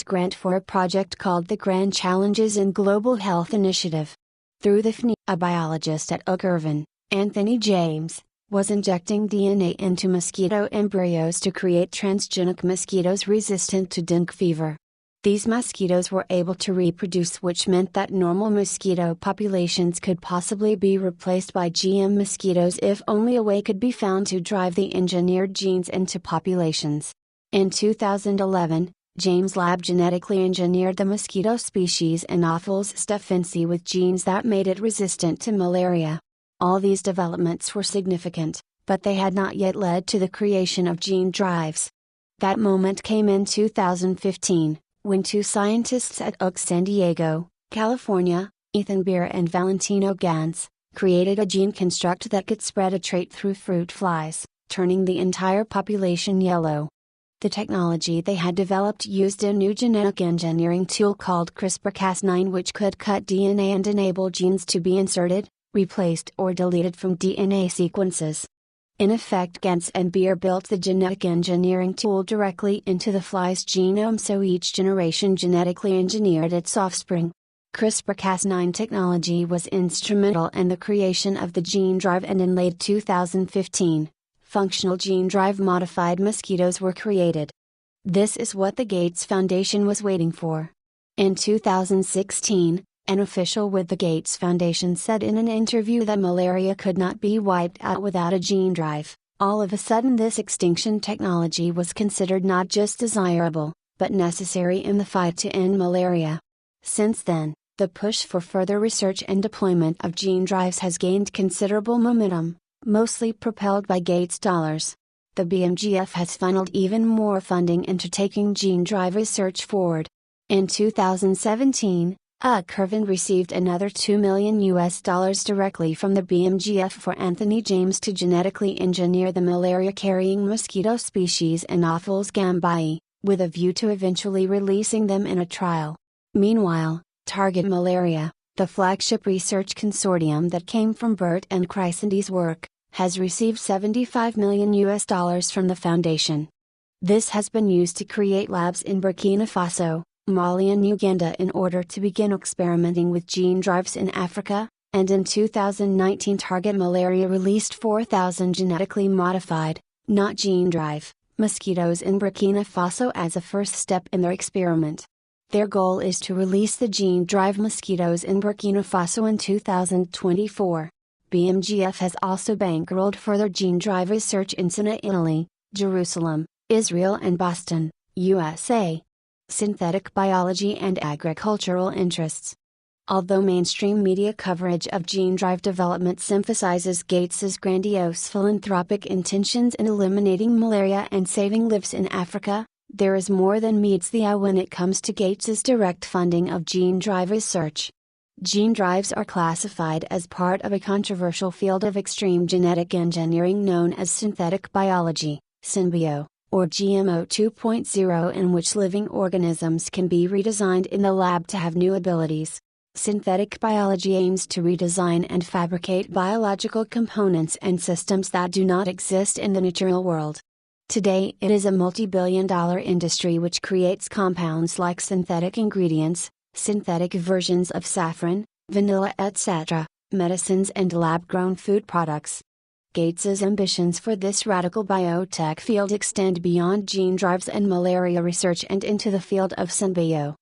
grant for a project called the Grand Challenges in Global Health Initiative. Through the FNI, a biologist at Oak Irvine, Anthony James, was injecting DNA into mosquito embryos to create transgenic mosquitoes resistant to dengue fever. These mosquitoes were able to reproduce, which meant that normal mosquito populations could possibly be replaced by GM mosquitoes if only a way could be found to drive the engineered genes into populations. In 2011, James' lab genetically engineered the mosquito species Anopheles stephensi with genes that made it resistant to malaria. All these developments were significant, but they had not yet led to the creation of gene drives. That moment came in 2015, when two scientists at UC San Diego, California, Ethan Beer and Valentino Gans, created a gene construct that could spread a trait through fruit flies, turning the entire population yellow. The technology they had developed used a new genetic engineering tool called CRISPR-Cas9, which could cut DNA and enable genes to be inserted, replaced or deleted from DNA sequences. In effect, Gans and Beer built the genetic engineering tool directly into the fly's genome, so each generation genetically engineered its offspring. CRISPR-Cas9 technology was instrumental in the creation of the gene drive, and in late 2015, functional gene drive modified mosquitoes were created. This is what the Gates Foundation was waiting for. In 2016, an official with the Gates Foundation said in an interview that malaria could not be wiped out without a gene drive. All of a sudden, this extinction technology was considered not just desirable, but necessary in the fight to end malaria. Since then, the push for further research and deployment of gene drives has gained considerable momentum, mostly propelled by Gates dollars. The BMGF has funneled even more funding into taking gene drive research forward. In 2017, Curvin received another $2 million directly from the BMGF for Anthony James to genetically engineer the malaria-carrying mosquito species Anopheles gambiae, with a view to eventually releasing them in a trial. Meanwhile, Target Malaria, the flagship research consortium that came from Bert and Chrysande's work, has received $75 million from the foundation. This has been used to create labs in Burkina Faso, Mali and Uganda in order to begin experimenting with gene drives in Africa, and in 2019 Target Malaria released 4,000 genetically modified, not gene drive, mosquitoes in Burkina Faso as a first step in their experiment. Their goal is to release the gene drive mosquitoes in Burkina Faso in 2024. BMGF has also bankrolled further gene drive research in Siena, Italy, Jerusalem, Israel and Boston, USA. Synthetic biology and agricultural interests. Although mainstream media coverage of gene drive developments emphasizes Gates's grandiose philanthropic intentions in eliminating malaria and saving lives in Africa, there is more than meets the eye when it comes to Gates's direct funding of gene drive research. Gene drives are classified as part of a controversial field of extreme genetic engineering known as synthetic biology, SynBio, or GMO 2.0, in which living organisms can be redesigned in the lab to have new abilities. Synthetic biology aims to redesign and fabricate biological components and systems that do not exist in the natural world. Today it is a multi-billion-dollar industry which creates compounds like synthetic ingredients, synthetic versions of saffron, vanilla etc., medicines and lab-grown food products. Gates's ambitions for this radical biotech field extend beyond gene drives and malaria research and into the field of SynBio.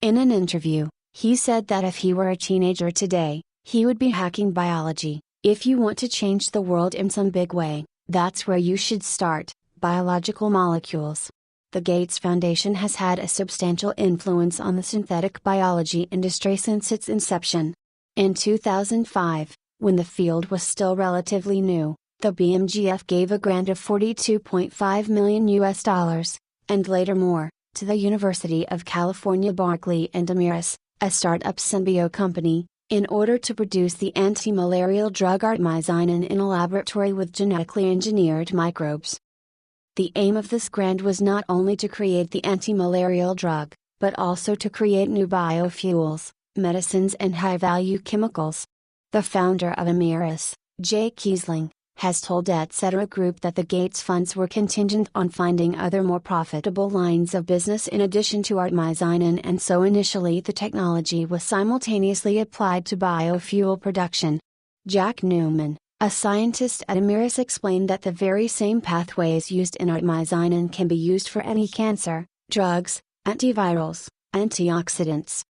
In an interview, he said that if he were a teenager today, he would be hacking biology. If you want to change the world in some big way, that's where you should start, biological molecules. The Gates Foundation has had a substantial influence on the synthetic biology industry since its inception. In 2005, when the field was still relatively new, the BMGF gave a grant of $42.5 million, and later more, to the University of California Berkeley and Amiris, a startup SynBio company, in order to produce the anti-malarial drug artemisinin in a laboratory with genetically engineered microbes. The aim of this grant was not only to create the anti-malarial drug, but also to create new biofuels, medicines and high-value chemicals. The founder of Amiris, Jay Kiesling, has told Etc. Group that the Gates funds were contingent on finding other more profitable lines of business in addition to artemisinin, and so initially the technology was simultaneously applied to biofuel production. Jack Newman, a scientist at Amiris, explained that the very same pathways used in artemisinin can be used for any cancer, drugs, antivirals, antioxidants.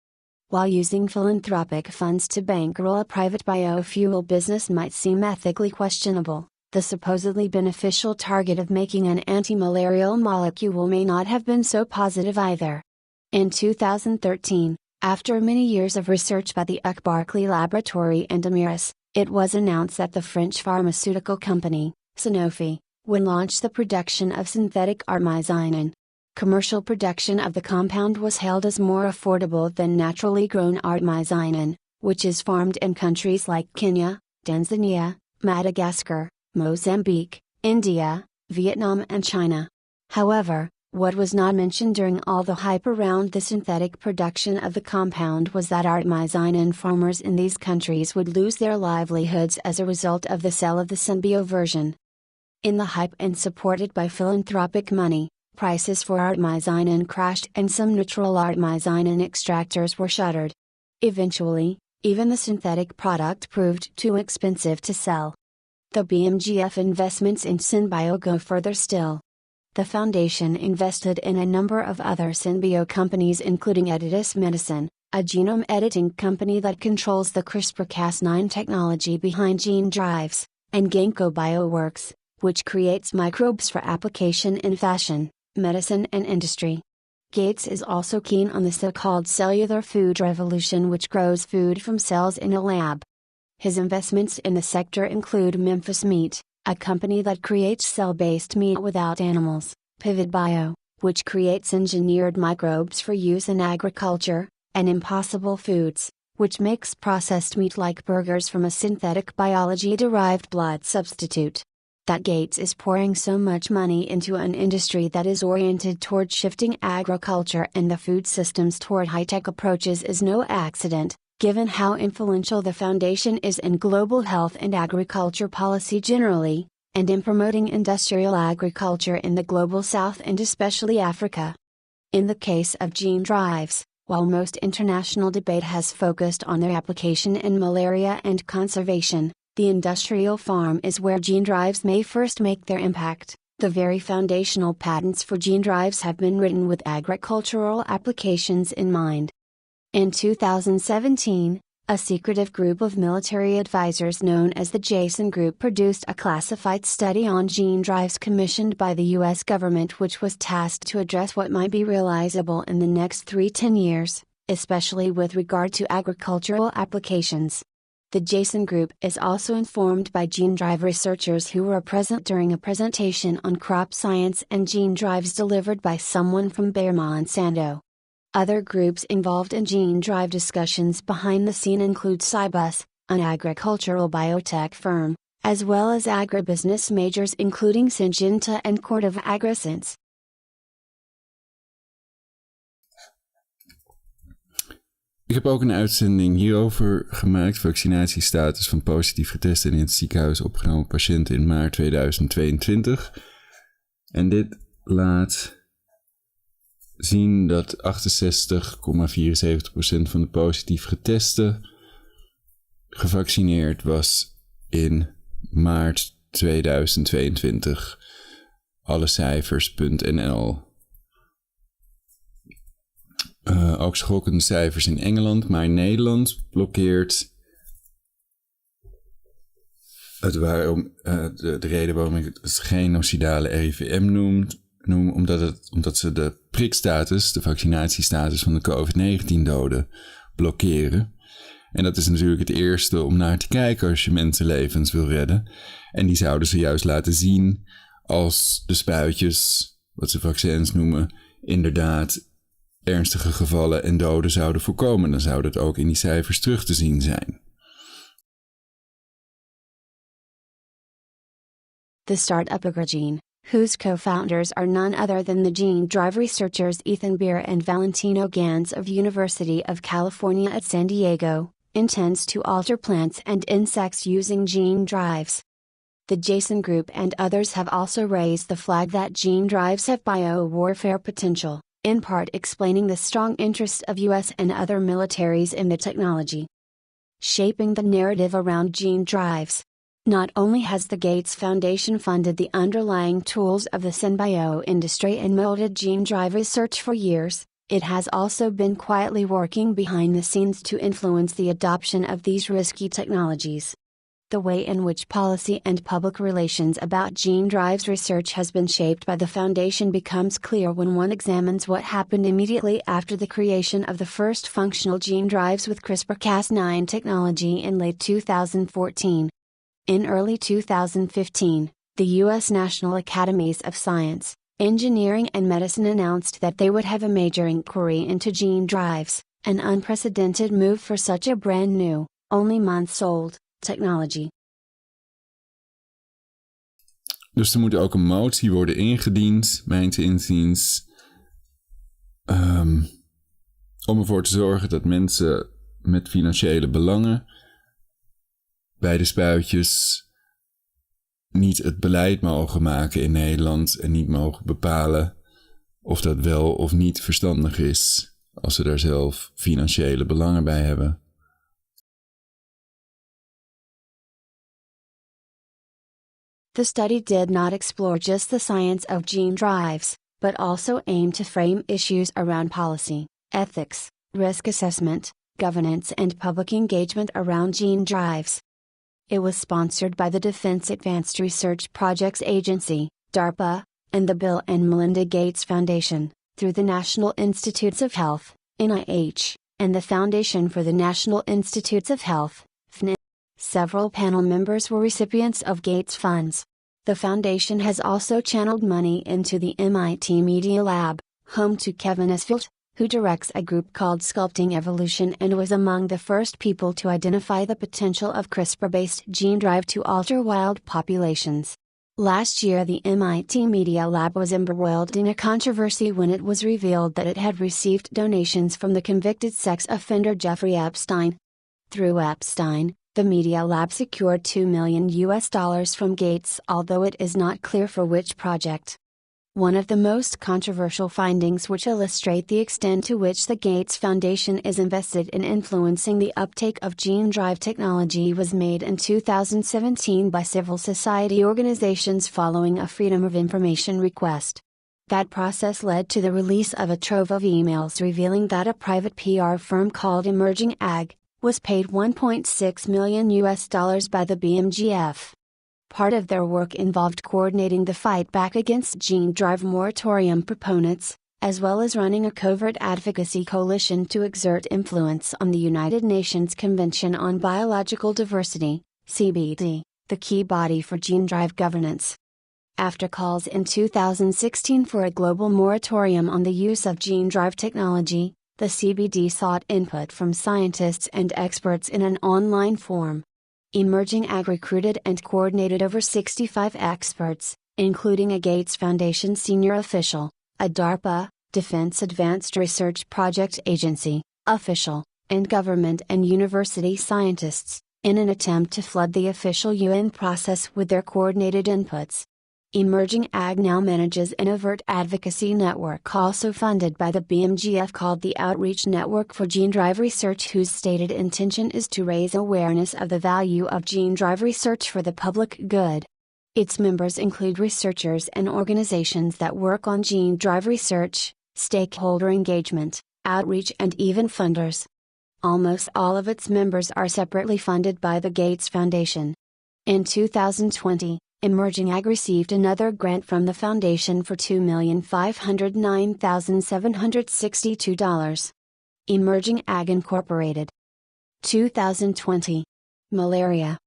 While using philanthropic funds to bankroll a private biofuel business might seem ethically questionable, the supposedly beneficial target of making an anti-malarial molecule may not have been so positive either. In 2013, after many years of research by the UC Berkeley Laboratory and Amiris, it was announced that the French pharmaceutical company, Sanofi, would launch the production of synthetic artemisinin. Commercial production of the compound was hailed as more affordable than naturally grown artemisinin, which is farmed in countries like Kenya, Tanzania, Madagascar, Mozambique, India, Vietnam and China. However, what was not mentioned during all the hype around the synthetic production of the compound was that artemisinin farmers in these countries would lose their livelihoods as a result of the sale of the SynBio version. In the hype and supported by philanthropic money, prices for artemisinin crashed and some natural artemisinin extractors were shuttered. Eventually, even the synthetic product proved too expensive to sell. The BMGF investments in SynBio go further still. The foundation invested in a number of other synbio companies including Editas Medicine, a genome editing company that controls the CRISPR-Cas9 technology behind gene drives, and Ginkgo Bioworks, which creates microbes for application in fashion, medicine and industry. Gates is also keen on the so-called cellular food revolution, which grows food from cells in a lab. His investments in the sector include Memphis Meat, a company that creates cell-based meat without animals, Pivot Bio, which creates engineered microbes for use in agriculture, and Impossible Foods, which makes processed meat like burgers from a synthetic biology-derived blood substitute. That Gates is pouring so much money into an industry that is oriented toward shifting agriculture and the food systems toward high-tech approaches is no accident, given how influential the foundation is in global health and agriculture policy generally, and in promoting industrial agriculture in the global south and especially Africa. In the case of gene drives, while most international debate has focused on their application in malaria and conservation, the industrial farm is where gene drives may first make their impact. The very foundational patents for gene drives have been written with agricultural applications in mind. In 2017, a secretive group of military advisors known as the Jason Group produced a classified study on gene drives commissioned by the U.S. government, which was tasked to address what might be realizable in the next 10 years, especially with regard to agricultural applications. The Jason Group is also informed by gene drive researchers who were present during a presentation on crop science and gene drives delivered by someone from Bayer Monsanto. Other groups involved in gene drive discussions behind the scene include Cybus, an agricultural biotech firm, as well as agribusiness majors including Syngenta and Corteva Agriscience. Ik heb ook een uitzending hierover gemaakt, vaccinatiestatus van positief geteste en in het ziekenhuis opgenomen patiënten in maart 2022. En dit laat zien dat 68,74% van de positief getesten gevaccineerd was in maart 2022. Alle cijfers.nl. Ook schokkende cijfers in Engeland, maar in Nederland blokkeert het de reden waarom ik het genocidale RIVM noem, omdat ze de prikstatus, de vaccinatiestatus van de COVID-19-doden blokkeren. En dat is natuurlijk het eerste om naar te kijken als je mensenlevens wil redden. En die zouden ze juist laten zien als de spuitjes, wat ze vaccins noemen, inderdaad ernstige gevallen en doden zouden voorkomen. Dan zou dat ook in die cijfers terug te zien zijn. The startup Agrigene, whose co-founders are none other than the gene drive researchers Ethan Beer and Valentino Gans of University of California at San Diego, intends to alter plants and insects using gene drives. The Jason Group and others have also raised the flag that gene drives have biowarfare potential, in part explaining the strong interest of U.S. and other militaries in the technology. Shaping the narrative around gene drives. Not only has the Gates Foundation funded the underlying tools of the synbio industry and molded gene drive research for years, it has also been quietly working behind the scenes to influence the adoption of these risky technologies. The way in which policy and public relations about gene drives research has been shaped by the Foundation becomes clear when one examines what happened immediately after the creation of the first functional gene drives with CRISPR-Cas9 technology in late 2014. In early 2015, the U.S. National Academies of Science, Engineering and Medicine announced that they would have a major inquiry into gene drives, an unprecedented move for such a brand new, only months old, technology. Dus er moet ook een motie worden ingediend, mijns inziens, om ervoor te zorgen dat mensen met financiële belangen bij de spuitjes niet het beleid mogen maken in Nederland en niet mogen bepalen of dat wel of niet verstandig is als ze daar zelf financiële belangen bij hebben. The study did not explore just the science of gene drives, but also aimed to frame issues around policy, ethics, risk assessment, governance and public engagement around gene drives. It was sponsored by the Defense Advanced Research Projects Agency, DARPA, and the Bill and Melinda Gates Foundation, through the National Institutes of Health, NIH, and the Foundation for the National Institutes of Health, FNI. Several panel members were recipients of Gates funds. The foundation has also channeled money into the MIT Media Lab, home to Kevin Esfield, who directs a group called Sculpting Evolution and was among the first people to identify the potential of CRISPR-based gene drive to alter wild populations. Last year the MIT Media Lab was embroiled in a controversy when it was revealed that it had received donations from the convicted sex offender Jeffrey Epstein. Through Epstein, the Media Lab secured $2 million from Gates, although it is not clear for which project. One of the most controversial findings which illustrate the extent to which the Gates Foundation is invested in influencing the uptake of gene drive technology was made in 2017 by civil society organizations following a Freedom of Information request. That process led to the release of a trove of emails revealing that a private PR firm called Emerging Ag was paid $1.6 million by the BMGF. Part of their work involved coordinating the fight back against gene drive moratorium proponents, as well as running a covert advocacy coalition to exert influence on the United Nations Convention on Biological Diversity, CBD, the key body for gene drive governance. After calls in 2016 for a global moratorium on the use of gene drive technology, the CBD sought input from scientists and experts in an online forum. Emerging Ag recruited and coordinated over 65 experts, including a Gates Foundation senior official, a DARPA, Defense Advanced Research Project Agency, official, and government and university scientists, in an attempt to flood the official UN process with their coordinated inputs. Emerging Ag now manages an overt advocacy network also funded by the BMGF called the Outreach Network for Gene Drive Research, whose stated intention is to raise awareness of the value of gene drive research for the public good. Its members include researchers and organizations that work on gene drive research, stakeholder engagement, outreach and even funders. Almost all of its members are separately funded by the Gates Foundation. In 2020, Emerging Ag received another grant from the Foundation for $2,509,762. Emerging Ag Incorporated. 2020. Malaria.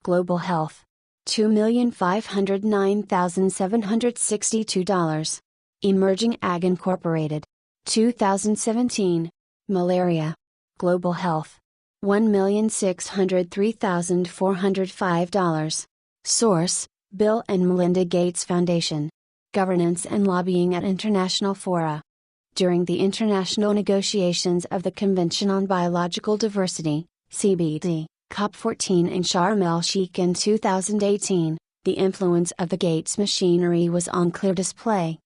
Global Health. $2,509,762. Emerging Ag Incorporated. 2017. Malaria. Global Health. $1,603,405. Source: Bill and Melinda Gates Foundation. Governance and Lobbying at International Fora. During the international negotiations of the Convention on Biological Diversity, CBD, COP14 in Sharm el-Sheikh in 2018, the influence of the Gates machinery was on clear display.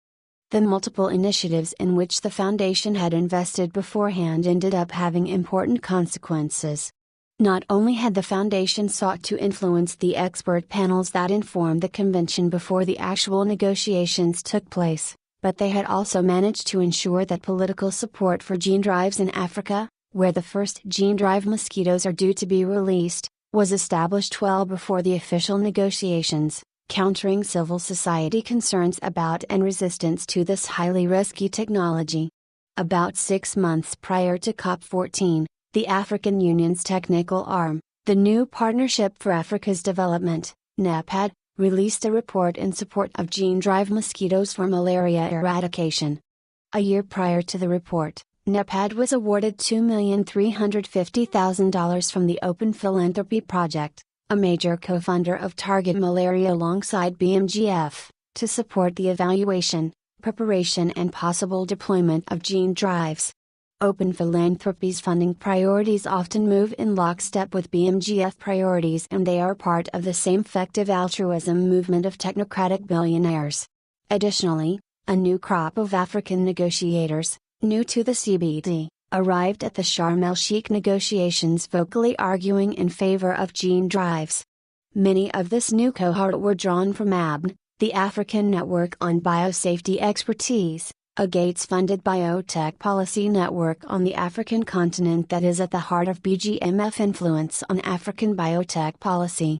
The multiple initiatives in which the Foundation had invested beforehand ended up having important consequences. Not only had the Foundation sought to influence the expert panels that informed the convention before the actual negotiations took place, but they had also managed to ensure that political support for gene drives in Africa, where the first gene drive mosquitoes are due to be released, was established well before the official negotiations, countering civil society concerns about and resistance to this highly risky technology. About 6 months prior to COP14, the African Union's technical arm, the New Partnership for Africa's Development, NEPAD, released a report in support of gene drive mosquitoes for malaria eradication. A year prior to the report, NEPAD was awarded $2,350,000 from the Open Philanthropy Project, a major co-funder of Target Malaria alongside BMGF, to support the evaluation, preparation and possible deployment of gene drives. Open Philanthropy's funding priorities often move in lockstep with BMGF priorities, and they are part of the same effective altruism movement of technocratic billionaires. Additionally, a new crop of African negotiators, new to the CBD, arrived at the Sharm el-Sheikh negotiations vocally arguing in favor of gene drives. Many of this new cohort were drawn from ABN, the African Network on Biosafety Expertise, a Gates-funded biotech policy network on the African continent that is at the heart of BGMF influence on African biotech policy.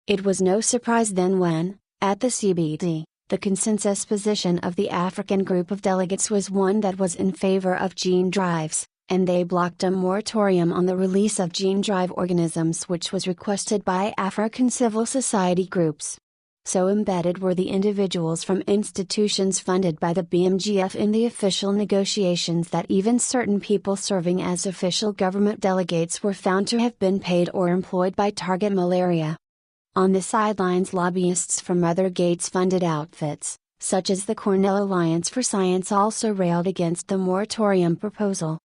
It was no surprise then when, at the CBD, the consensus position of the African group of delegates was one that was in favor of gene drives, and they blocked a moratorium on the release of gene drive organisms which was requested by African civil society groups. So embedded were the individuals from institutions funded by the BMGF in the official negotiations that even certain people serving as official government delegates were found to have been paid or employed by Target Malaria. On the sidelines, lobbyists from other Gates-funded outfits, such as the Cornell Alliance for Science, also railed against the moratorium proposal.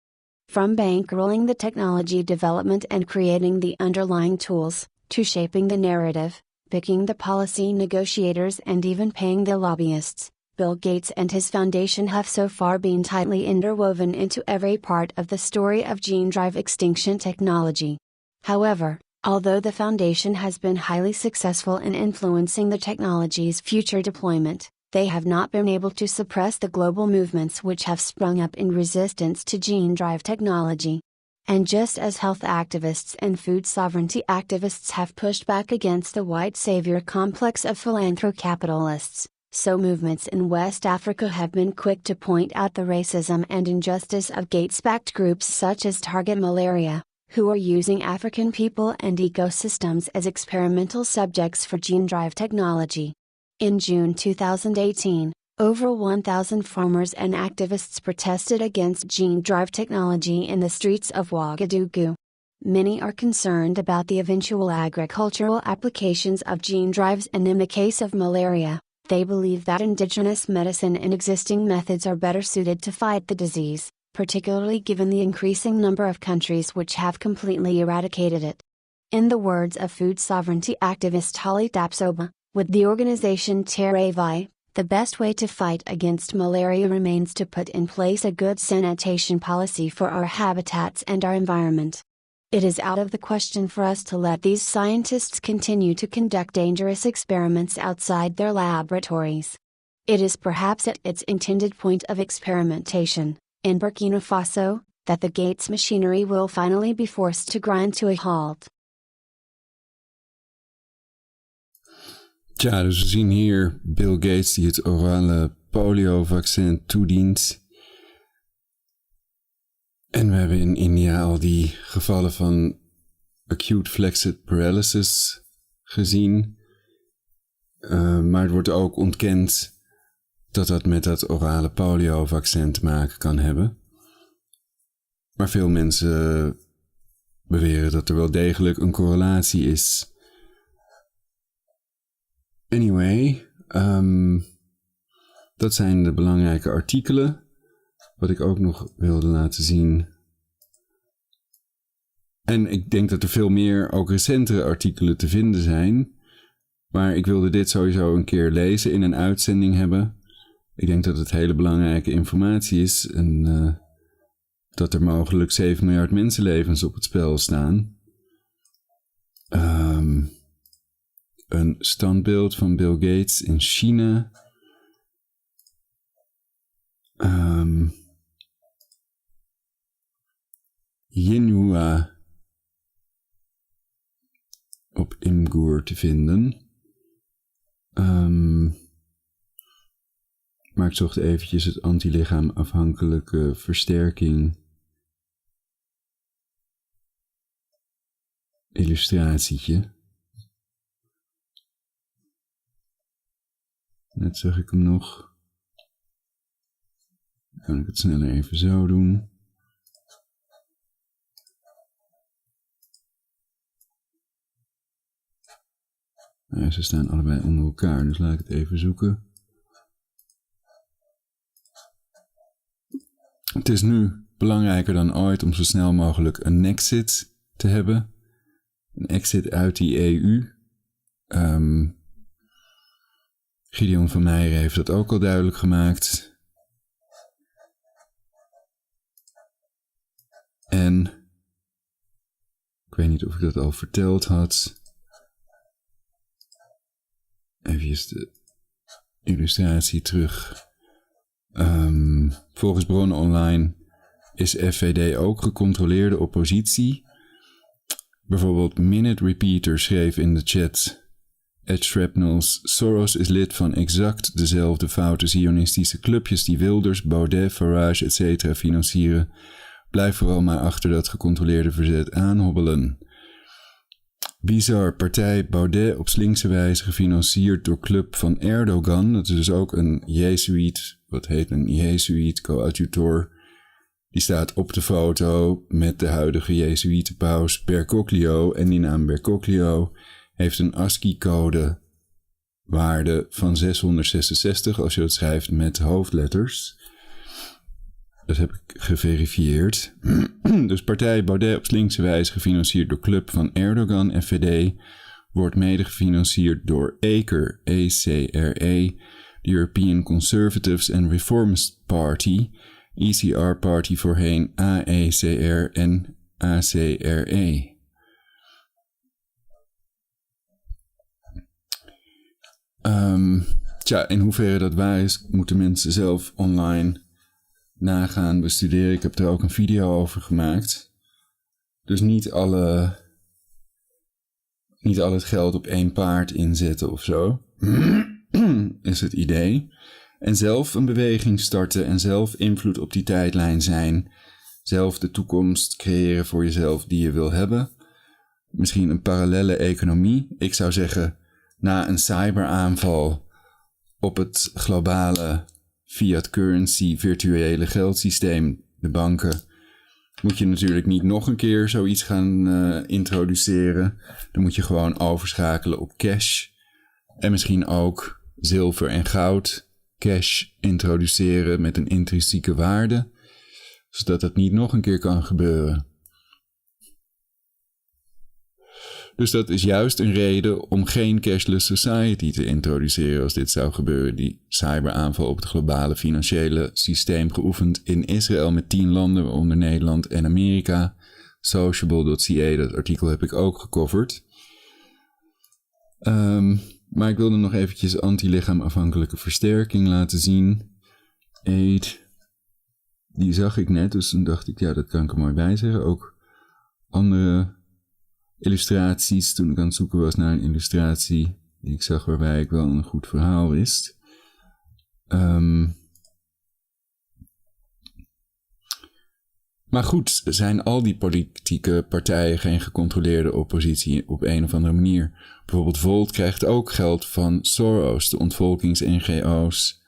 From bankrolling the technology development and creating the underlying tools, to shaping the narrative, picking the policy negotiators and even paying the lobbyists, Bill Gates and his foundation have so far been tightly interwoven into every part of the story of gene drive extinction technology. However, although the foundation has been highly successful in influencing the technology's future deployment, they have not been able to suppress the global movements which have sprung up in resistance to gene drive technology. And just as health activists and food sovereignty activists have pushed back against the white savior complex of philanthrocapitalists, so movements in West Africa have been quick to point out the racism and injustice of Gates-backed groups such as Target Malaria, who are using African people and ecosystems as experimental subjects for gene drive technology. In June 2018, over 1,000 farmers and activists protested against gene drive technology in the streets of Ouagadougou. Many are concerned about the eventual agricultural applications of gene drives, and in the case of malaria, they believe that indigenous medicine and existing methods are better suited to fight the disease, particularly given the increasing number of countries which have completely eradicated it. In the words of food sovereignty activist Holly Tapsoba, with the organization Terre Vie, the best way to fight against malaria remains to put in place a good sanitation policy for our habitats and our environment. It is out of the question for us to let these scientists continue to conduct dangerous experiments outside their laboratories. It is perhaps at its intended point of experimentation, in Burkina Faso, that the Gates machinery will finally be forced to grind to a halt. Tja, dus we zien hier Bill Gates die het orale poliovaccin toedient. En we hebben in India al die gevallen van acute flaccid paralysis gezien. Maar het wordt ook ontkend dat dat met dat orale poliovaccin te maken kan hebben. Maar veel mensen beweren dat er wel degelijk een correlatie is. Anyway, dat zijn de belangrijke artikelen. Wat ik ook nog wilde laten zien. En ik denk dat er veel meer, ook recentere artikelen te vinden zijn. Maar ik wilde dit sowieso een keer lezen, in een uitzending hebben. Ik denk dat het hele belangrijke informatie is. En dat er mogelijk 7 miljard mensenlevens op het spel staan. Een standbeeld van Bill Gates in China. Yinhua op Imgur te vinden. Maar ik zocht eventjes het antilichaamafhankelijke versterking illustratietje. Net zag ik hem nog. Kan ik het sneller even zo doen. Nou, ze staan allebei onder elkaar, dus laat ik het even zoeken. Het is nu belangrijker dan ooit om zo snel mogelijk een exit te hebben. Een exit uit die EU. Gideon van Meijeren heeft dat ook al duidelijk gemaakt. En ik weet niet of ik dat al verteld had. eventjes de illustratie terug. Volgens bronnen online is FVD ook gecontroleerde oppositie. Bijvoorbeeld Minute Repeater schreef in de chat: Ed Shrapnels, Soros is lid van exact dezelfde foute zionistische clubjes die Wilders, Baudet, Farage etc. financieren. Blijf vooral maar achter dat gecontroleerde verzet aanhobbelen. Bizar, partij Baudet op slinkse wijze gefinancierd door club van Erdogan. Dat is dus ook een Jezuïet, wat heet een Jezuïet, coadjutor. Die staat op de foto met de huidige Jezuïetenpaus Bergoglio. En die naam Bergoglio heeft een ASCII-code waarde van 666 als je het schrijft met hoofdletters. Dat heb ik geverifieerd. Dus partij Baudet op slinkse wijze gefinancierd door club van Erdogan, FVD, wordt mede gefinancierd door ECRE, ECRE, de European Conservatives and Reformist Party, ECR Party voorheen AECR en ACRE. In hoeverre dat waar is, moeten mensen zelf online nagaan bestuderen. Ik heb er ook een video over gemaakt. Dus niet al het geld op één paard inzetten of zo. Is het idee. En zelf een beweging starten en zelf invloed op die tijdlijn zijn. Zelf de toekomst creëren voor jezelf die je wil hebben. Misschien een parallelle economie. Ik zou zeggen, na een cyberaanval op het globale fiat currency virtuele geldsysteem, de banken, moet je natuurlijk niet nog een keer zoiets gaan introduceren. Dan moet je gewoon overschakelen op cash. En misschien ook zilver en goud cash introduceren met een intrinsieke waarde, zodat dat niet nog een keer kan gebeuren. Dus dat is juist een reden om geen cashless society te introduceren als dit zou gebeuren. Die cyberaanval op het globale financiële systeem geoefend in Israël met 10 landen, waaronder Nederland en Amerika. Sociable.ca, dat artikel heb ik ook gecoverd. Maar ik wilde nog eventjes anti-lichaamafhankelijke versterking laten zien. Aid, die zag ik net, dus toen dacht ik, ja, dat kan ik er mooi bij zeggen. Ook andere illustraties, toen ik aan het zoeken was naar een illustratie die ik zag waarbij ik wel een goed verhaal wist. Maar goed, zijn al die politieke partijen geen gecontroleerde oppositie op een of andere manier? Bijvoorbeeld Volt krijgt ook geld van Soros, de ontvolkings-NGO's,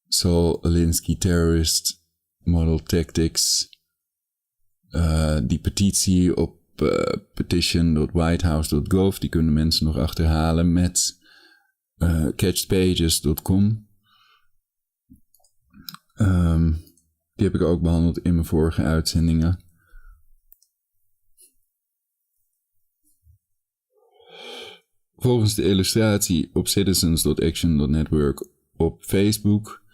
Saul Alinsky Terrorist Model Tactics, die petitie op petition.whitehouse.gov, die kunnen mensen nog achterhalen met catchedpages.com. Die heb ik ook behandeld in mijn vorige uitzendingen. Volgens de illustratie op citizens.action.network op Facebook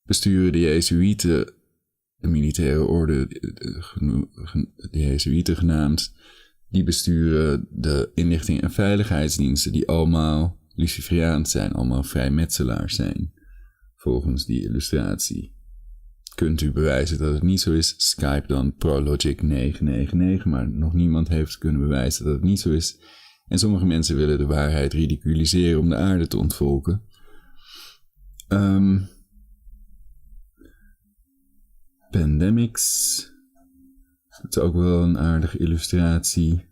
besturen de Jezuïeten, de militaire orde, de Jezuïeten genaamd, die besturen de inlichting- en veiligheidsdiensten die allemaal Luciferiaans zijn, allemaal vrijmetselaars zijn, volgens die illustratie. Kunt u bewijzen dat het niet zo is? Skype dan Prologic 999, maar nog niemand heeft kunnen bewijzen dat het niet zo is. En sommige mensen willen de waarheid ridiculiseren om de aarde te ontvolken. Pandemics. Dat is ook wel een aardige illustratie.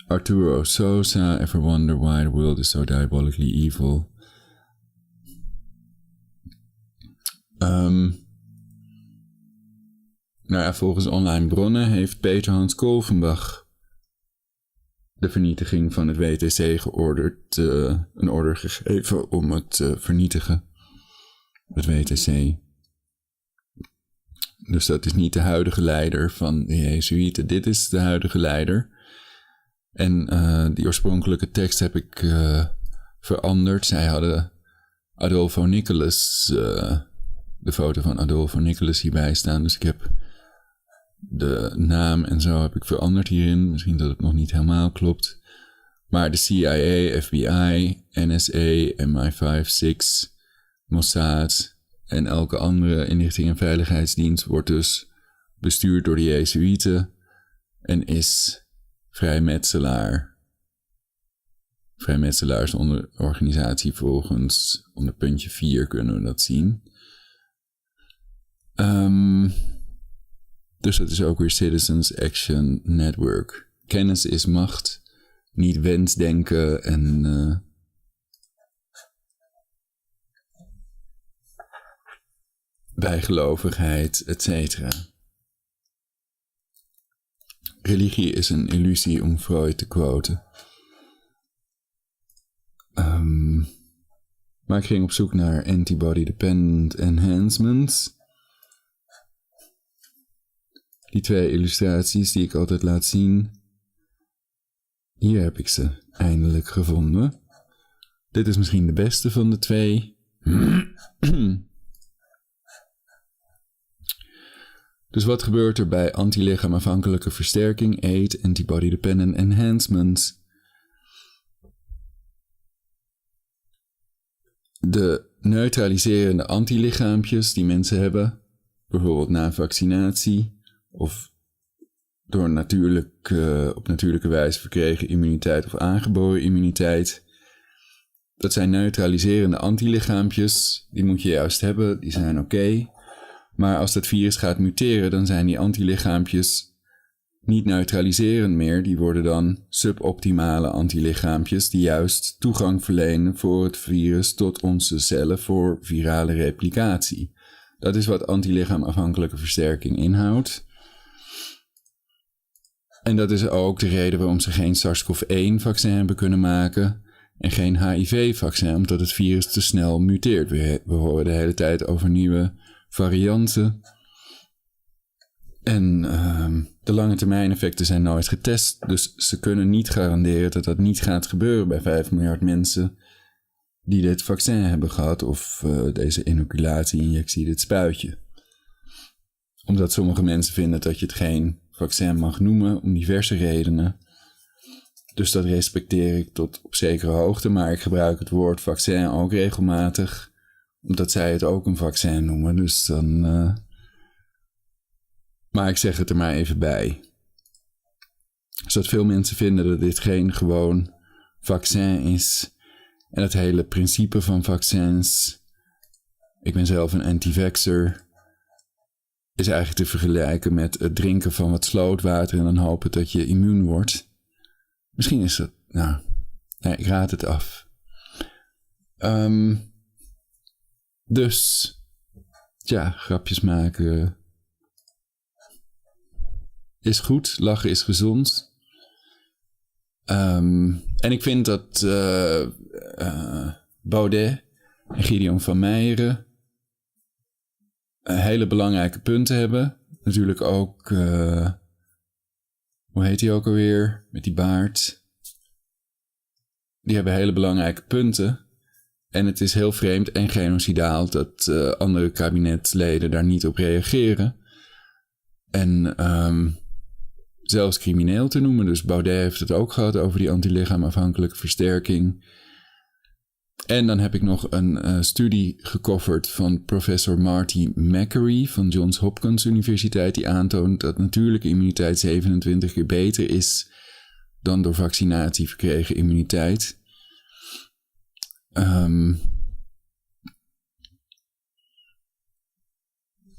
Arturo Sosa, ever wonder why the world is so diabolically evil? Volgens online bronnen heeft Peter Hans Kolvenbach de vernietiging van het WTC georderd, een order gegeven om het te vernietigen. Het WTC. Dus dat is niet de huidige leider van de Jezuïeten. Dit is de huidige leider. En die oorspronkelijke tekst heb ik veranderd. Zij hadden Adolfo Nicolas, de foto van Adolfo Nicolas hierbij staan. Dus ik heb de naam en zo heb ik veranderd hierin. Misschien dat het nog niet helemaal klopt. Maar de CIA, FBI, NSA, MI5, 6, Mossad en elke andere inlichting- en veiligheidsdienst wordt dus bestuurd door de Jezuïeten en is vrijmetselaar. Vrijmetselaarsonderorganisatie volgens, onder puntje 4 kunnen we dat zien. Dus dat is ook weer Citizens Action Network. Kennis is macht, niet wensdenken en bijgelovigheid, etc. Religie is een illusie, om Freud te quoten. Maar ik ging op zoek naar antibody-dependent enhancements. Die 2 illustraties die ik altijd laat zien. Hier heb ik ze eindelijk gevonden. Dit is misschien de beste van de 2. Dus wat gebeurt er bij antilichaamafhankelijke versterking, AID, antibody-dependent enhancements? De neutraliserende antilichaampjes die mensen hebben, bijvoorbeeld na vaccinatie of door op natuurlijke wijze verkregen immuniteit of aangeboren immuniteit. Dat zijn neutraliserende antilichaampjes, die moet je juist hebben, die zijn oké. Maar als dat virus gaat muteren, dan zijn die antilichaampjes niet neutraliserend meer. Die worden dan suboptimale antilichaampjes die juist toegang verlenen voor het virus tot onze cellen voor virale replicatie. Dat is wat antilichaamafhankelijke versterking inhoudt. En dat is ook de reden waarom ze geen SARS-CoV-1-vaccin hebben kunnen maken en geen HIV-vaccin, omdat het virus te snel muteert. We horen de hele tijd over nieuwe varianten. En de lange termijn effecten zijn nooit getest, dus ze kunnen niet garanderen dat dat niet gaat gebeuren bij 5 miljard mensen die dit vaccin hebben gehad of deze inoculatie-injectie, dit spuitje. Omdat sommige mensen vinden dat je het geen vaccin mag noemen, om diverse redenen. Dus dat respecteer ik tot op zekere hoogte, maar ik gebruik het woord vaccin ook regelmatig, omdat zij het ook een vaccin noemen. Dus dan... Maar ik zeg het er maar even bij. Zodat veel mensen vinden dat dit geen gewoon vaccin is. En het hele principe van vaccins, ik ben zelf een anti-vaxxer, is eigenlijk te vergelijken met het drinken van wat slootwater en dan hopen dat je immuun wordt. Misschien is het... nee, ik raad het af. Dus, ja, grapjes maken is goed. Lachen is gezond. En ik vind dat Baudet en Gideon van Meijeren hele belangrijke punten hebben. Natuurlijk ook... hoe heet hij ook alweer? Met die baard. Die hebben hele belangrijke punten. En het is heel vreemd en genocidaal dat andere kabinetsleden daar niet op reageren. En zelfs crimineel te noemen. Dus Baudet heeft het ook gehad over die antilichaamafhankelijke versterking. En dan heb ik nog een studie gecoverd van professor Marty Makary van Johns Hopkins Universiteit, die aantoont dat natuurlijke immuniteit 27 keer beter is dan door vaccinatie verkregen immuniteit.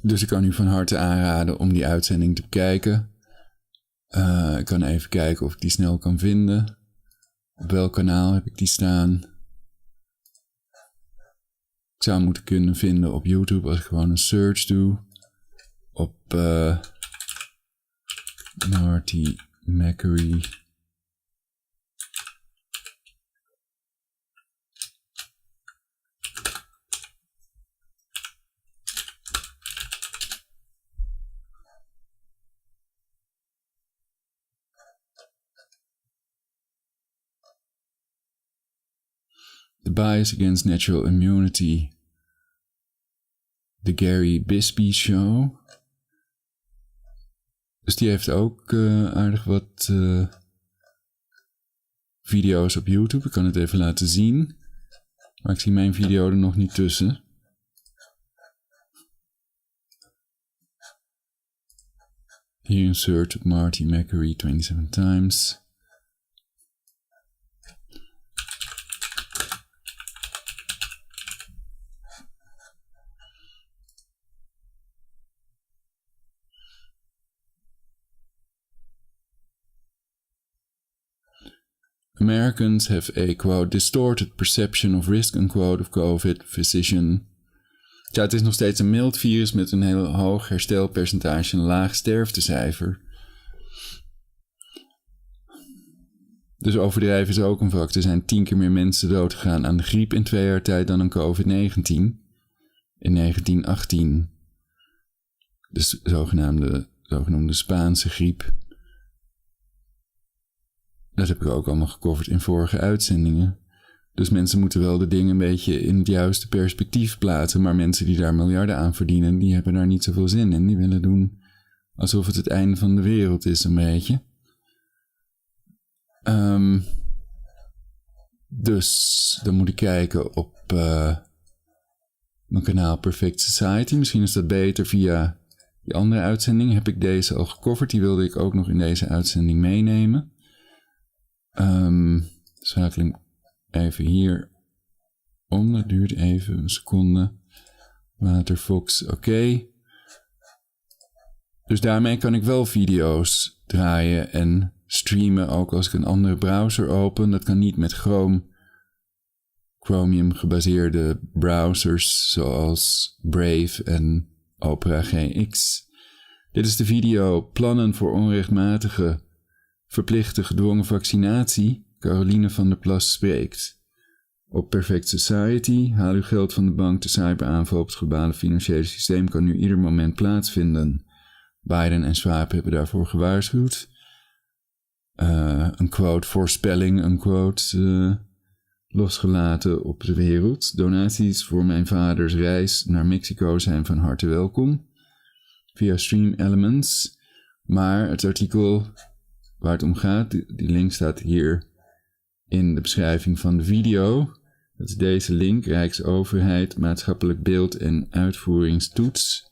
Dus ik kan u van harte aanraden om die uitzending te bekijken. Ik kan even kijken of ik die snel kan vinden. Op welk kanaal heb ik die staan? Ik zou hem moeten kunnen vinden op YouTube als ik gewoon een search doe. Op Marty Makary. The Bias Against Natural Immunity. The Gary Bisbee Show. Dus die heeft ook aardig wat video's op YouTube. Ik kan het even laten zien. Maar ik zie mijn video er nog niet tussen. Hier insert Marty McCary 27 times. Americans have a, quote, distorted perception of risk, unquote, of COVID, physician. Ja, het is nog steeds een mild virus met een heel hoog herstelpercentage en een laag sterftecijfer. Dus overdrijven is ook een vak. Er zijn 10 keer meer mensen doodgegaan aan de griep in 2 jaar tijd dan aan COVID-19. In 1918. De zogenoemde Spaanse griep. Dat heb ik ook allemaal gecoverd in vorige uitzendingen. Dus mensen moeten wel de dingen een beetje in het juiste perspectief plaatsen. Maar mensen die daar miljarden aan verdienen, die hebben daar niet zoveel zin in. Die willen doen alsof het einde van de wereld is, een beetje. Dus dan moet ik kijken op mijn kanaal Perfect Society. Misschien is dat beter via die andere uitzending. Heb ik deze al gecoverd. Die wilde ik ook nog in deze uitzending meenemen. Schakeling even hier om. Dat duurt even een seconde. Waterfox, oké. Dus daarmee kan ik wel video's draaien en streamen, ook als ik een andere browser open. Dat kan niet met Chromium gebaseerde browsers zoals Brave en Opera GX. Dit is de video Plannen voor onrechtmatige, verplichte gedwongen vaccinatie. Caroline van der Plas spreekt. Op Perfect Society. Haal uw geld van de bank. De cyberaanval op het globale financiële systeem kan nu ieder moment plaatsvinden. Biden en Schwab hebben daarvoor gewaarschuwd. Een quote voorspelling, een quote losgelaten op de wereld. Donaties voor mijn vaders reis naar Mexico zijn van harte welkom. Via Stream Elements. Maar het artikel waar het om gaat, die link staat hier in de beschrijving van de video. Dat is deze link, Rijksoverheid, maatschappelijk beeld en uitvoeringstoets.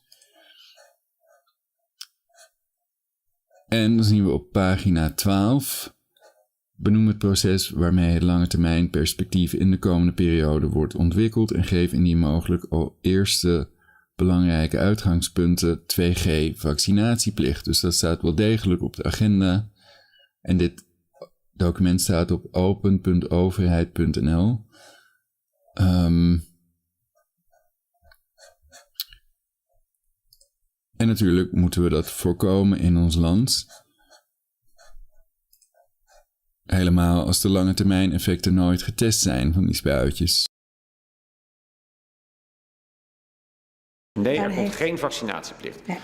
En dan zien we op pagina 12, benoem het proces waarmee het lange termijn perspectief in de komende periode wordt ontwikkeld en geef indien mogelijk al eerste belangrijke uitgangspunten 2G vaccinatieplicht. Dus dat staat wel degelijk op de agenda. En dit document staat op open.overheid.nl. En natuurlijk moeten we dat voorkomen in ons land. Helemaal als de lange termijn effecten nooit getest zijn van die spuitjes. Nee, er komt geen vaccinatieplicht. Nee.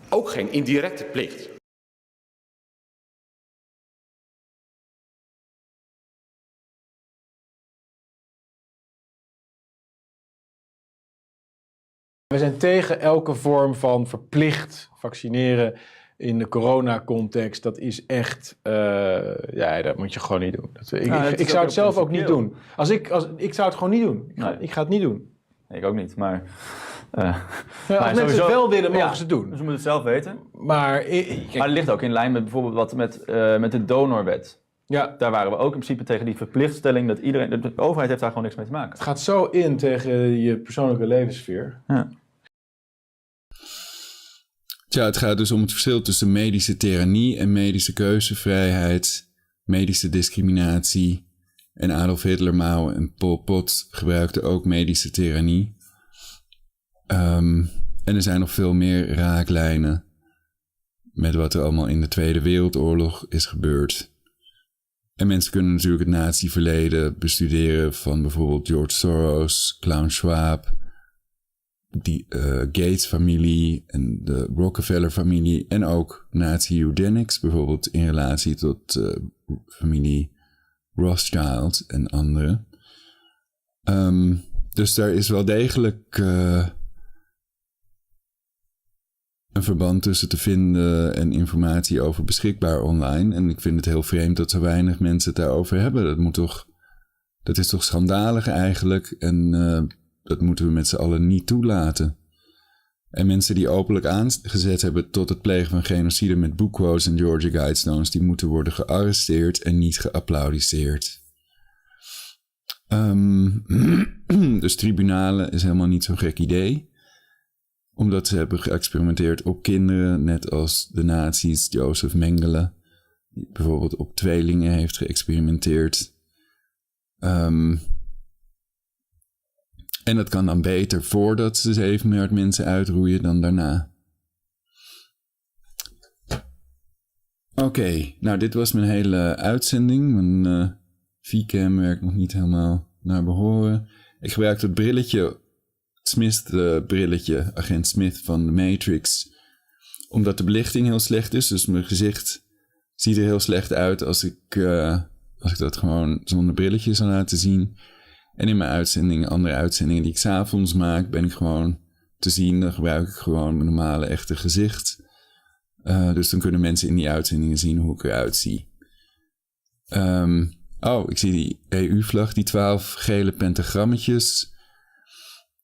Ook geen indirecte plicht. We zijn tegen elke vorm van verplicht vaccineren in de coronacontext. Dat is echt, dat moet je gewoon niet doen. Ik zou het zelf ook niet doen. Ik zou het gewoon niet doen. Ik ga het niet doen. Nee, ik ook niet, maar... als mensen het wel willen, mogen ze het doen. Dus we moeten het zelf weten. Maar het ligt ook in lijn met bijvoorbeeld wat met de donorwet. Ja. Daar waren we ook in principe tegen die verplichtstelling dat iedereen... De overheid heeft daar gewoon niks mee te maken. Het gaat zo in tegen je persoonlijke levenssfeer. Ja. Ja, het gaat dus om het verschil tussen medische tirannie en medische keuzevrijheid, medische discriminatie. En Adolf Hitler, Mao en Pol Pot gebruikten ook medische tirannie. En er zijn nog veel meer raaklijnen met wat er allemaal in de Tweede Wereldoorlog is gebeurd. En mensen kunnen natuurlijk het nazi-verleden bestuderen van bijvoorbeeld George Soros, Klaus Schwab, die Gates-familie en de Rockefeller-familie en ook nazi-eugenics, bijvoorbeeld in relatie tot familie Rothschild en anderen. Dus daar is wel degelijk een verband tussen te vinden en informatie over beschikbaar online. En ik vind het heel vreemd dat zo weinig mensen het daarover hebben. Dat is toch schandalig eigenlijk. En dat moeten we met z'n allen niet toelaten. En mensen die openlijk aangezet hebben tot het plegen van genocide met boekquotes en Georgia Guidestones, die moeten worden gearresteerd en niet geapplaudiseerd. Dus tribunalen is helemaal niet zo'n gek idee. Omdat ze hebben geëxperimenteerd op kinderen, net als de nazi's, Joseph Mengele, die bijvoorbeeld op tweelingen heeft geëxperimenteerd. En dat kan dan beter voordat ze 7 miljard mensen uitroeien dan daarna. Oké, nou dit was mijn hele uitzending. Mijn VCam werkt nog niet helemaal naar behoren. Ik gebruik het brilletje, het Smith-brilletje, agent Smith van de Matrix, omdat de belichting heel slecht is. Dus mijn gezicht ziet er heel slecht uit als ik dat gewoon zonder brilletje zou laten zien. En in mijn uitzendingen, andere uitzendingen die ik 's avonds maak, ben ik gewoon te zien. Dan gebruik ik gewoon mijn normale echte gezicht. Dus dan kunnen mensen in die uitzendingen zien hoe ik eruit zie. Ik zie die EU-vlag, die 12 gele pentagrammetjes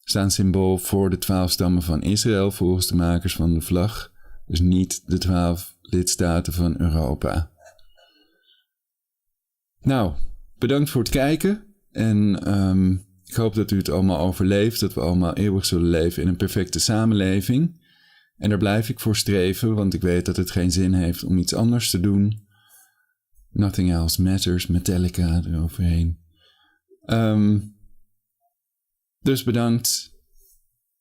staan symbool voor de 12 stammen van Israël volgens de makers van de vlag. Dus niet de 12 lidstaten van Europa. Nou, bedankt voor het kijken. En ik hoop dat u het allemaal overleeft. Dat we allemaal eeuwig zullen leven in een perfecte samenleving. En daar blijf ik voor streven, want ik weet dat het geen zin heeft om iets anders te doen. Nothing else matters, Metallica eroverheen. Dus bedankt.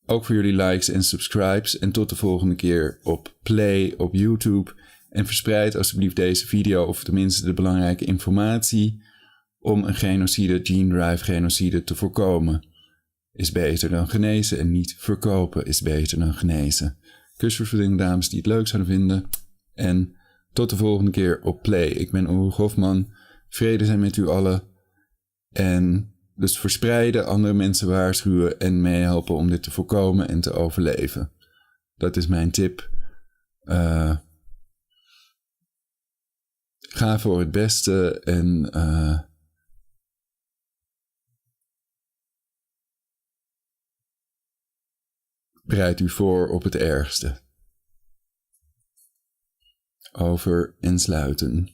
Ook voor jullie likes en subscribes. En tot de volgende keer op Play op YouTube. En verspreid alsjeblieft deze video, of tenminste de belangrijke informatie, om een genocide, gene drive genocide te voorkomen. Is beter dan genezen en niet verkopen is beter dan genezen. Kusverzoening dames die het leuk zouden vinden. En tot de volgende keer op Play. Ik ben Ulrich Hofman. Vrede zijn met u allen. En dus verspreiden, andere mensen waarschuwen en meehelpen om dit te voorkomen en te overleven. Dat is mijn tip. Ga voor het beste en bereid u voor op het ergste. Over en sluiten.